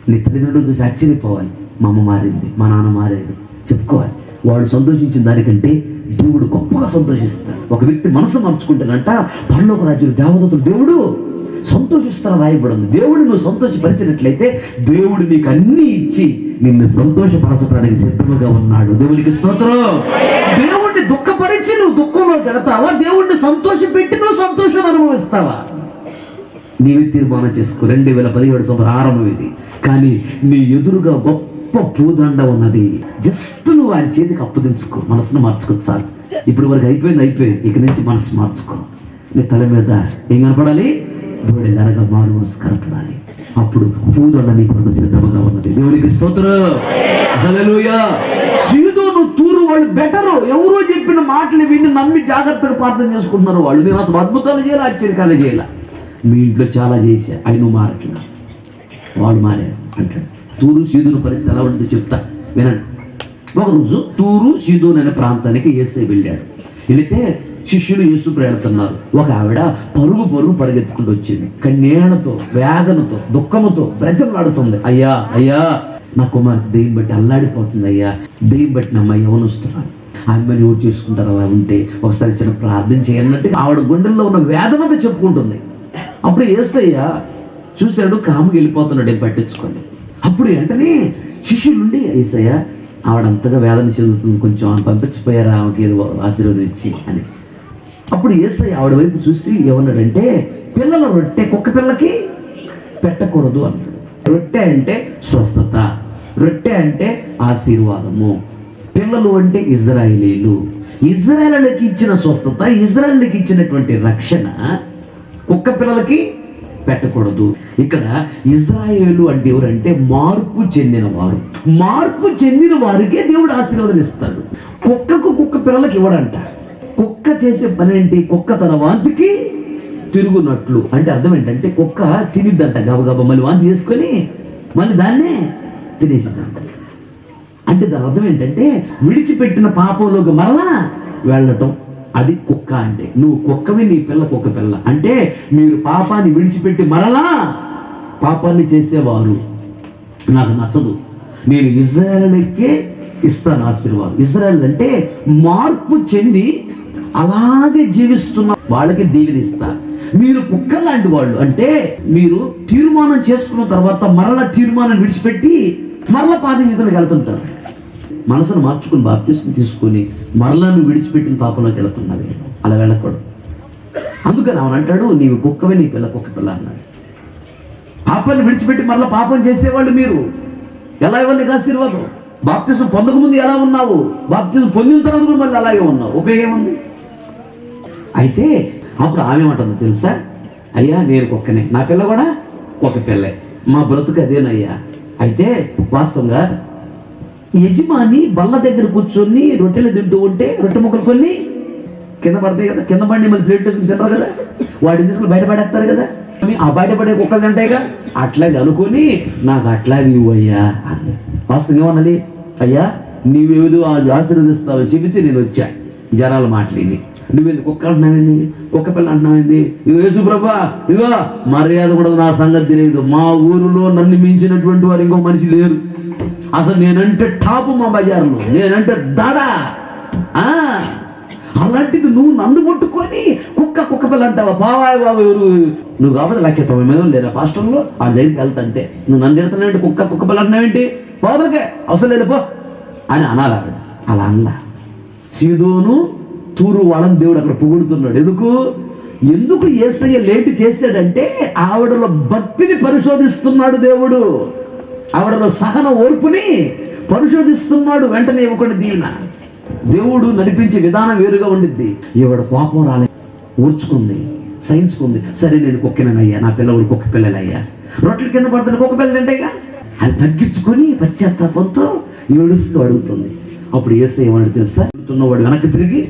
S1: నీ తల్లిదండ్రులు చూసి ఆశ్చర్యపోవాలి. మా అమ్మ మారింది, మా నాన్న మారాడు చెప్పుకోవాలి. వాడు సంతోషించిన దానికంటే దేవుడు గొప్పగా సంతోషిస్తాడు. ఒక వ్యక్తి మనసు మార్చుకుంటానంట పరలోక రాజ్యం దేవదూతలు దేవుడు సంతోషిస్తాను రాయబడింది. దేవుడు నువ్వు సంతోషపరిచినట్లయితే దేవుడు నీకు అన్ని ఇచ్చి నిన్ను సంతోషపరచడానికి సిద్ధంగా ఉన్నాడు. దేవునికి స్తోత్రం. దేవుడిని దుఃఖపరిచి నువ్వు దుఃఖంలో వెళతావా? దేవుడిని సంతోషపెట్టి నువ్వు సంతోషం అనుభవిస్తావా? నీవే తీర్మానం చేసుకో. 2017 సంవత్సరం ఆరంభం ఇది. కానీ నీ ఎదురుగా గొప్ప పూదండ ఉన్నది. జస్ట్ నువ్వు ఆయన చేతికి అప్పదించుకో. మనసును మార్చుకో. చాలు, ఇప్పుడు వరకు అయిపోయింది. ఇక నుంచి మనసు మార్చుకో. నీ తల మీద ఏం కనపడాలి? బూడిద అనగా మారు మనసు కనపడాలి. అప్పుడు పూదండ నీ కొరకు సిద్ధంగా ఉన్నది. దేవునికి స్తోత్రం. హల్లెలూయా. సీదోను తూరు వాళ్ళు బెటరు. ఎవరో చెప్పిన మాటలు విని నమ్మి జాగ్రత్తగా ప్రార్థన చేసుకుంటున్నారు వాళ్ళు. నేను అసలు అద్భుతాలు చేయాలి, ఆశ్చర్యకాలు చేయాలి. మీ ఇంట్లో చాలా చేశా, ఆయన మారట్లేదు, వాళ్ళు మారారు అంటాడు. తూరు సీదోను పరిస్థితి ఎలా ఉంటుందో చెప్తా వినండి. ఒకరోజు తూరు సీదోను అనే ప్రాంతానికి యేసయ్య వెళ్ళాడు. వెళితే శిష్యులు యేసు వెళుతున్నారు. ఒక ఆవిడ పరుగు పరిగెత్తుకుంటూ వచ్చింది. కన్నీళ్లతో, వేదనతో, దుఃఖముతో బ్రతిమలాడుతుంది. అయ్యా అయ్యా, నా కుమార్తె దెయ్యం బట్టి అల్లాడిపోతుంది. అయ్యా, దెయ్యం బట్టి నా అమ్మాయి యవనొస్తున్నాను. ఆమెను ఎవరు చేసుకుంటారు? అలా ఉంటే ఒకసారి చిన్న ప్రార్థన చేయన్నట్టు ఆవిడ గుండెల్లో ఉన్న వేదనతో చెప్పుకుంటుంది. అప్పుడు యేసయ్య చూశాడు, కాముకి వెళ్ళిపోతున్నాడు, ఏం పట్టించుకోండి. అప్పుడు వెంటనే శిష్యులుండి యేసయ్య ఆవిడంతగా వేదన చెందుతుంది, కొంచెం ఆమె పంపించిపోయారా, ఆమెకి ఏదో ఆశీర్వాదం ఇచ్చి అని. అప్పుడు యేసయ్య ఆవిడ వైపు చూసి ఏమన్నాడంటే, పిల్లల రొట్టె కుక్క పిల్లకి పెట్టకూడదు అన్నాడు. రొట్టె అంటే స్వస్థత, రొట్టె అంటే ఆశీర్వాదము. పిల్లలు అంటే ఇజ్రాయేలీలు. ఇజ్రాయేలుకి ఇచ్చిన స్వస్థత, ఇజ్రాయేలుకి ఇచ్చినటువంటి రక్షణ కుక్క పిల్లలకి పెట్టకూడదు. ఇక్కడ ఇజ్రాయేలు అంటే ఎవరంటే మార్పు చెందిన వారు. మార్పు చెందిన వారికే దేవుడు ఆశీర్వాదం ఇస్తాడు. కుక్క పిల్లలకి ఇవ్వడంట. కుక్క చేసే పని ఏంటి? కుక్క తన వాంతికి తిరుగునట్లు. అంటే అర్థం ఏంటంటే కుక్క తినిద్దంట గబగబ, మళ్ళీ వాంతి చేసుకొని మళ్ళీ దాన్నే తినేసిందంట. అంటే దాని అర్థం ఏంటంటే విడిచిపెట్టిన పాపంలోకి మరలా వెళ్ళటం. అది కుక్క అంటే. నువ్వు కుక్కవి, నీ పిల్ల కుక్క పిల్ల. అంటే మీరు పాపాన్ని విడిచిపెట్టి మరలా పాపాన్ని చేసేవారు. నాకు నచ్చదు. నేను ఇజ్రాయేలుకే ఇస్తాను ఆశీర్వాదం. ఇజ్రాయేల్ అంటే మార్పు చెంది అలాగే జీవిస్తున్న వాళ్ళకి దీవెనిస్తా. మీరు కుక్క లాంటి వాళ్ళు. అంటే మీరు తీర్మానం చేసుకున్న తర్వాత మరలా తీర్మానం విడిచిపెట్టి మరలా పాత జీవితంలోకి వెళ్తుంటారు. మనసును మార్చుకుని బాప్తిస్మం తీసుకొని మరలా నువ్వు విడిచిపెట్టిన పాపంలోకి వెళుతున్నావు. అలా వెళ్ళకూడదు. అందుకని అవును అంటాడు, నీవు కుక్కవే, నీ పిల్ల కుక్క పిల్ల అన్నాడు. పాపాన్ని విడిచిపెట్టి మరలా పాపం చేసేవాళ్ళు మీరు ఎలా ఇవ్వాలి ఆశీర్వాదం? బాప్తిజం పొందకముందు ఎలా ఉన్నావు, బాప్తిజం పొందిన తర్వాత కూడా మళ్ళీ అలాగే ఉన్నావు, ఉపయోగం ఉంది. అయితే అప్పుడు ఆమె ఏమంటుంది తెలుసా, అయ్యా నేను ఒక్కనే, నా పిల్ల కూడా ఒక పిల్లే, మా బ్రతుకు అదేనయ్యా. అయితే వాస్తవంగా యజమాని బల్ల దగ్గర కూర్చొని రొట్టెలు తింటూ ఉంటే రొట్టె ముక్కలు కొన్ని కింద పడతాయి కదా, కింద పడి మళ్ళీ ప్లేట్ వేసుకుని తినరు కదా, వాటిని తీసుకుని బయటపడేస్తారు కదా, ఆ బయటపడే కుక్కలు తింటాయిగా, అట్లాగే అనుకొని నాకు అట్లాగే ఇవ్వయ్యా అని. వాస్తవంగా ఏమన్నది, అయ్యా నీవేదో ఆశీర్వదిస్తావు చెబితే నేను వచ్చా, జనాలు మాట్లాడి నువ్వేంది కుక్క అంటున్నావేంది, కుక్క పిల్ల అంటున్నావేంది, ఇగో యేసు ప్రభా ఇగో మర్యాద కూడా నా సంగతి తెలియదు, మా ఊరిలో నన్ను మించినటువంటి వారు ఇంకో మనిషి లేరు, అసలు నేనంటే టాపు మా బజార్లో, నేనంటే దడా, అలాంటిది నువ్వు నన్ను ముట్టుకొని కుక్క పిల్ల అంటావా, బాబాయ్ బాబు ఎవరు నువ్వు కాబట్టి 190,000 లేదా పాస్టర్లో ఆ దగ్గరికి వెళ్తా అంతే, నువ్వు నన్ను తిడుతున్నావేంటి, కుక్క పిల్ల అంటున్నావేంటి, పోదలకే అవసరం లేదు పో అని అనాలి ఆవిడ. అలా అనలా. సీదోను తూరు వాళ్ళని దేవుడు అక్కడ పొగుడుతున్నాడు. ఎందుకు యేసయ్య లేట్ చేశాడంటే ఆవిడలో భక్తిని పరిశోధిస్తున్నాడు దేవుడు, ఆవిడలో సహన ఓర్పుని పరిశోధిస్తున్నాడు. వెంటనే ఇవ్వకుండా దీవెన దేవుడు నడిపించే విధానం వేరుగా ఉండిద్ది. ఈవిడ కోపం రాలేదు, ఊర్చుకుంది, సహించుకుంది. సరే నేను కుక్కనేనయ్యా, నా పిల్లలు కుక్క పిల్లలయ్యా, రొట్టెల కింద పడుతున్న కుక్క పిల్లలు తింటాయిగా అని తగ్గించుకొని పశ్చాత్తాపంతో ఏడుస్తూ అడుగుతుంది. అప్పుడు యేసయ్య ఏమని తెలుసా, అడుగుతున్నవాడు వెనక్కి తిరిగి,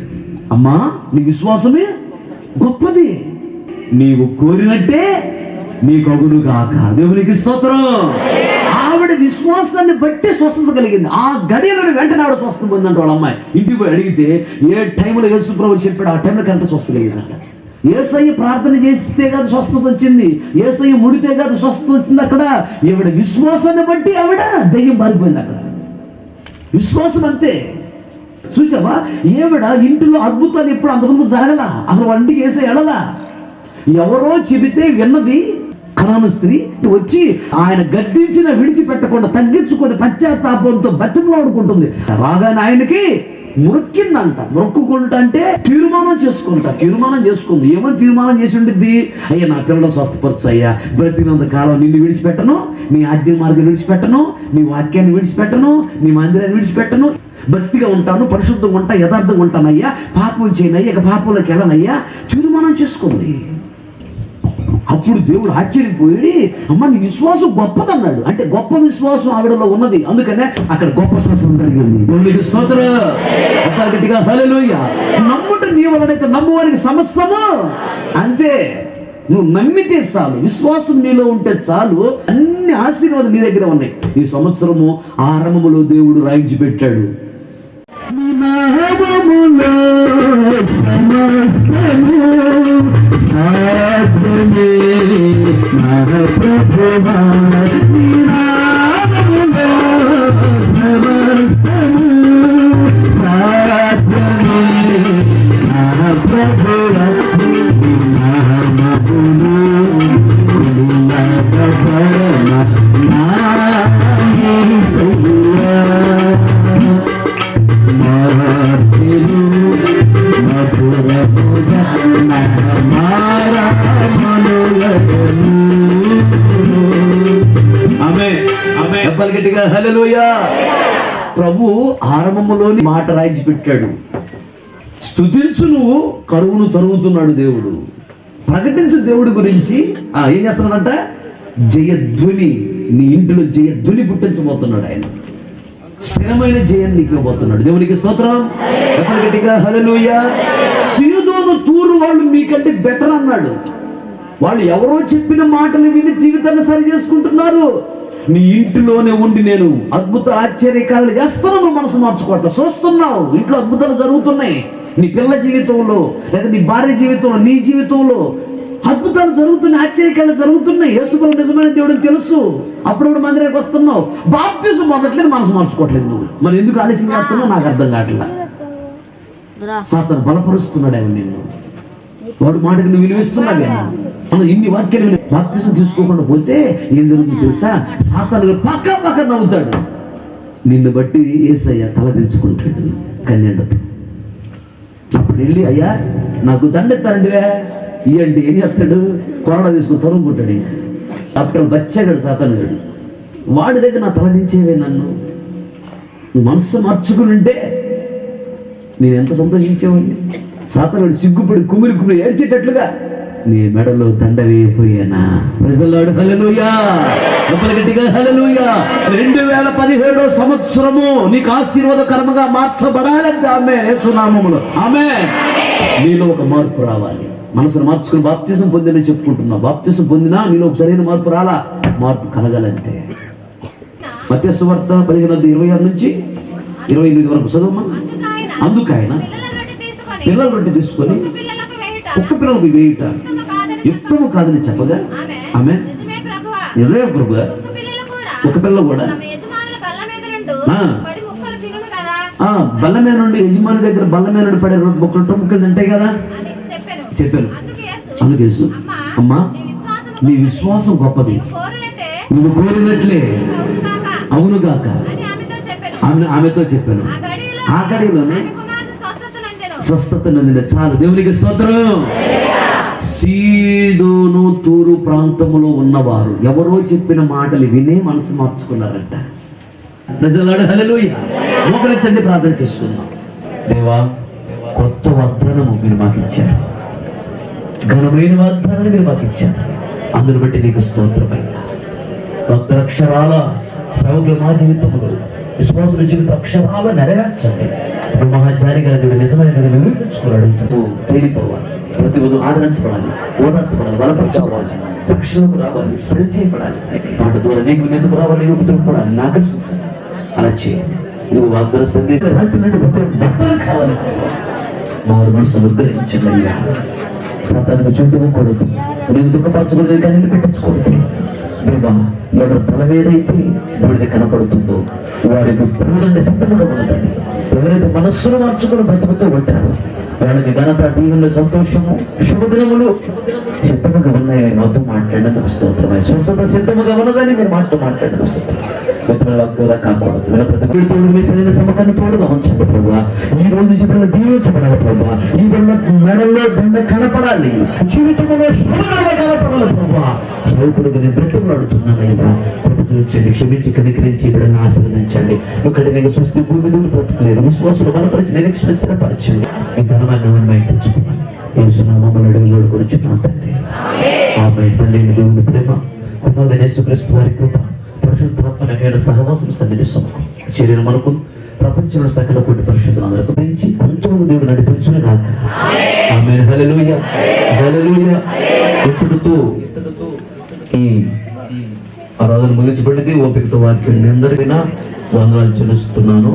S1: అమ్మా నీ విశ్వాసమే గొప్పది, నీవు కోరినట్టే నీకు అగును గాక. దేవునికి స్తోత్రం. ఆవిడ విశ్వాసాన్ని బట్టి స్వస్థత కలిగింది. ఆ గడియలో వెంటనే ఆవిడ స్వస్థత పొందంట. వాళ్ళ అమ్మాయి ఇంటికి పోయి అడిగితే ఏ టైంలో యేసు ప్రభువు చెప్పాడు ఆ టైంలో కరెక్ట్ స్వస్థత కలిగిందంట. యేసయ్య ప్రార్థన చేస్తే కాదు స్వస్థత వచ్చింది, యేసయ్య ముడితే కాదు స్వస్థత వచ్చింది. అక్కడ ఈవిడ విశ్వాసాన్ని బట్టి ఆవిడ దయ్యం మారిపోయింది. అక్కడ విశ్వాసం అంతే. చూసావా, ఈవిడ ఇంటిలో అద్భుతాలు ఎప్పుడు అంతకుముందు జరగల, అసలు వంటికి వేసే ఎడలా. ఎవరో చెబితే విన్నది కనాను స్త్రీ వచ్చి ఆయన గద్దించిన విడిచిపెట్టకుండా తగ్గించుకొని పశ్చాత్తాపంతో బతిమలాడుకుంటుంది. రాగానే ఆయనకి మొక్కిందంట. మొక్కుకుంటా అంటే తీర్మానం చేసుకుంది. ఏమని తీర్మానం చేసి ఉండిద్ది, అయ్యా నా పిల్లలు స్వస్థపరచు అయ్యా, బ్రతికినంత కాలం నిన్ను విడిచిపెట్టను, నీ ఆజ్ఞ మార్గం విడిచిపెట్టను, నీ వాక్యాన్ని విడిచిపెట్టను, నీ మందిరాన్ని విడిచిపెట్టను, భక్తిగా ఉంటాను, పరిశుద్ధంగా ఉంటా, యథార్థంగా ఉంటానయ్యా, పాపం చేయనయ్యా, ఇక పాపంలోకి వెళ్ళనయ్యా తీర్మానం చేసుకుంది. అప్పుడు దేవుడు ఆశ్చర్యపోయి, అమ్మ నీ విశ్వాసం గొప్పదన్నాడు. అంటే గొప్ప విశ్వాసం ఆవిడలో ఉన్నది, అందుకనే అక్కడ గొప్ప శ్వాసం జరిగింది. దేవునికి స్తోత్రం. గట్టిగా హల్లెలూయా. నమ్ముట నీ వలనైతే నమ్మువారికి సమస్తము అంతే. నువ్వు నమ్మితే చాలు, విశ్వాసం నీలో ఉంటే చాలు, అన్ని ఆశీర్వాదాలు నీ దగ్గర ఉన్నాయి. ఈ సంవత్సరము ఆరంభములో దేవుడు రాయించి పెట్టాడు, సమస్తము సాధ్యమే నా ప్రభువా, సమస్తము సాధ్యమే నా ప్రభువా, నామమును కొల్లగపరమ నా యేసయ్యా, గట్టిగా హల్లెలూయా. ప్రభు ఆరంభంలోని మాట రాయించి పెట్టాడు, స్తుతించు నువ్వు కరువును తరుగుతున్నాడు దేవుడు. ప్రకటించు దేవుడి గురించి. ఏం చేస్తున్నాడంట, జయధ్వని, నీ ఇంటిలో జయధ్వని పుట్టించబోతున్నాడు ఆయన. స్థిరమైన జయాన్ని నీకు ఇవ్వబోతున్నాడు. దేవునికి స్తోత్రం. గట్టిగా హల్లెలూయా. సీదోను తూరు వాళ్ళు మీకంటే బెటర్ అన్నాడు. వాళ్ళు ఎవరో చెప్పిన మాటలు విని జీవితాన్ని సరి చేసుకుంటున్నారు. నీ ఇంటిలోనే ఉండి నేను అద్భుత ఆశ్చర్యకాలు చేస్తున్నాను, మనసు మార్చుకోవట్లేదు. చూస్తున్నావు ఇంట్లో అద్భుతాలు జరుగుతున్నాయి. నీ పిల్ల జీవితంలో లేదా నీ భార్య జీవితంలో, నీ జీవితంలో అద్భుతాలు జరుగుతున్నాయి, ఆశ్చర్యకాలు జరుగుతున్నాయి. యేసుప్రభువు నిజమైన దేవుడిని తెలుసు. అప్పుడప్పుడు మందిరానికి వస్తున్నావు, బాప్తిజం పొందట్లేదు, మనసు మార్చుకోవట్లేదు. నువ్వు మరి ఎందుకు ఆలస్యం చేస్తున్నావు నాకు అర్థం కావట్లా. సాతాను బలపరుస్తున్నాడు ఆయన నిన్ను, వాడు మాటకు నువ్వు విలువిస్తున్నావు. మనం ఇన్ని వాక్యాలు బాప్తిజం తీసుకోకుండా పోతే ఏం జరుగుతుంది తెలుసా, సాతాను పక్క నవ్వుతాడు. నిన్ను బట్టి యేసయ్య తలదించుకుంటాడు కన్యడతో. అప్పుడు వెళ్ళి, అయ్యా నాకు దండెత్తారండి ఇయ్యండి, ఏం చేస్తాడు, కొరడా తీసుకుని తరుముకుంటాడు. అప్పుడు బచ్చగాడు సాతానుగాడు, వాడి దగ్గర నా తలదించేవే నన్ను, మనస్సు మార్చుకుని ఉంటే నేను ఎంత సంతోషించేవాడిని. సాతానుడు సిగ్గుపడి కుమిరి ఏడ్చేటట్లుగా నీ మెడలో దండ వేయిపోయానా. ప్రజలాడు హల్లెలూయా, గట్టిగా హల్లెలూయా. 2017 సంవత్సరము నీకు ఆశీర్వాదకరంగా మార్చబడాలంటే ఆమె యేసునామములో ఆమె నీలో ఒక మార్పు రావాలి. మనసును మార్చుకుని బాప్తిసం పొందిన చెప్పుకుంటున్నావు. బాప్తిసం పొందినా నీలో ఒక సరైన మార్పు రాలా. మార్పు కలగాలంటే మత్తయి సువార్త 15:26 నుంచి 28 వరకు చదవమ్మా. అందుకు ఆయన పిల్లల రొట్టె తీసుకొని కుక్క పిల్లలకు వేయుట యుక్తము కాదని చెప్పగా ఆమె నిజమే ప్రభు, ఒక పిల్ల కూడా బల్ల మీద నుండి యజమాని దగ్గర బల్ల మీద నుండి పడే ముక్కలు టొమ్ముక్కలు తింటాయి కదా చెప్పాను. అందుకే అమ్మా నీ విశ్వాసం గొప్పది, నువ్వు కోరినట్లే అవునుగాక ఆమెతో చెప్పాను. ఆ గడిలోనే స్వస్థత నందిన. చాలు, దేవునికి స్తోత్రం. సీదోను తూరు ప్రాంతంలో ఉన్నవారు ఎవరో చెప్పిన మాటలు వినే మనసు మార్చుకున్నారంట. ప్రజలాడు హల్లెలూయా. మోకరించండి, ప్రార్థన చేసుకుందాం. దేవా, కొత్త వాగ్దానము మీరు మాకు ఇచ్చారు, ఘనమైన వాగ్దానాన్ని మీరు మాకు ఇచ్చారు. అందును బట్టి నీకు స్తోత్రమైనా. భక్త అక్షరాల సౌకులు మా జీవితంలో విశ్వాసుల జీవిత అక్షరాల నెరవేర్చండి. మహాచారి గారి నిజమైన నిరూపించుకున్నాడు. తేలిపోవాలి, ప్రతి ఉదయం ఆదరించబడాలి, ఓదార్చబడాలి, బలపరచబడాలి, రక్షణకు రావాలి, సరిచేయబడాలి. వాటి ద్వారా నీకు ఎందుకు రావాలి, ఊపిరిపడాలి, ఆకర్షించాలి. అలా చేయాలి. ఇది వాగ్దాన సందేశం భక్తులు కావాలి. వారు మనసు అనుగ్రహించండి అయ్యా. సాతానికి చూడకూడదు, నేను దుఃఖపరచకూడదు, కానీ పెట్టించకూడదు. దేవా, ఎవరి తల మీదైతే బూడిద కనపడుతుందో వారికి పూలండి సిద్ధముగా ఉన్నది. ఎవరైతే మనస్సును మార్చుకుని బ్రతుకుతూ ఉంటారో వాళ్ళకి ఘనత, దీవెనలు, సంతోషము, శుభదినములు సిద్ధముగా ఉన్నాయని మాతో మాట్లాడినందుకు స్తోత్రమై. స్వస్థత సిద్ధముగా ఉన్నదని మీరు మాతో మాట్లాడినందుకు స్తోత్రం. మిత్రులందరూ కాకూడదు, ప్రతి తోడు మీ సరైన సమకాన్ని తోడుగా ఉంచండి ప్రభా. ఈ రోజు నుంచి దీవించబడాలి ప్రభా. ఈ మెడల్లో దండ కనపడాలి, జీవితంలో శుభదినములు కనపడాలి ప్రభా. సౌకులుగా నేను బ్రతుకులాడుతున్నానయ్యా. ప్రభుత్వం క్షమించి కనికరించి బిడ్డను ఆశీర్వదించండి. ఇక్కడ నేను చూస్తే భూమి మీద బ్రతుకులేదు, విశ్వాసులు బలపరిచి నిరీక్షణ స్థిరపరచండి. ఈ ఘనమైన తెచ్చుకున్నాను యేసునామములో అడుగులు కూర్చున్నా తండ్రి. ఆమేన్. తండ్రి దేవుని ప్రేమ, కుమారుడైన యేసుక్రీస్తు వారి కృప, పరిశుద్ధాత్మ సహవాసం సన్నిధి సముఖం చర్యలు మనకు ప్రపంచంలో సకల కోటి పరిశుద్ధులందరికీ పెంచి అంతవరకు దేవుడు నడిపించును గాక. ఆమేన్. హల్లెలూయా, హల్లెలూయా. ఇప్పుడుతో ఈ ఆరాధన ముగించబడింది. ఓపికతో వాక్యం మీ అందరికీ వందనాలు చెల్లిస్తున్నాను.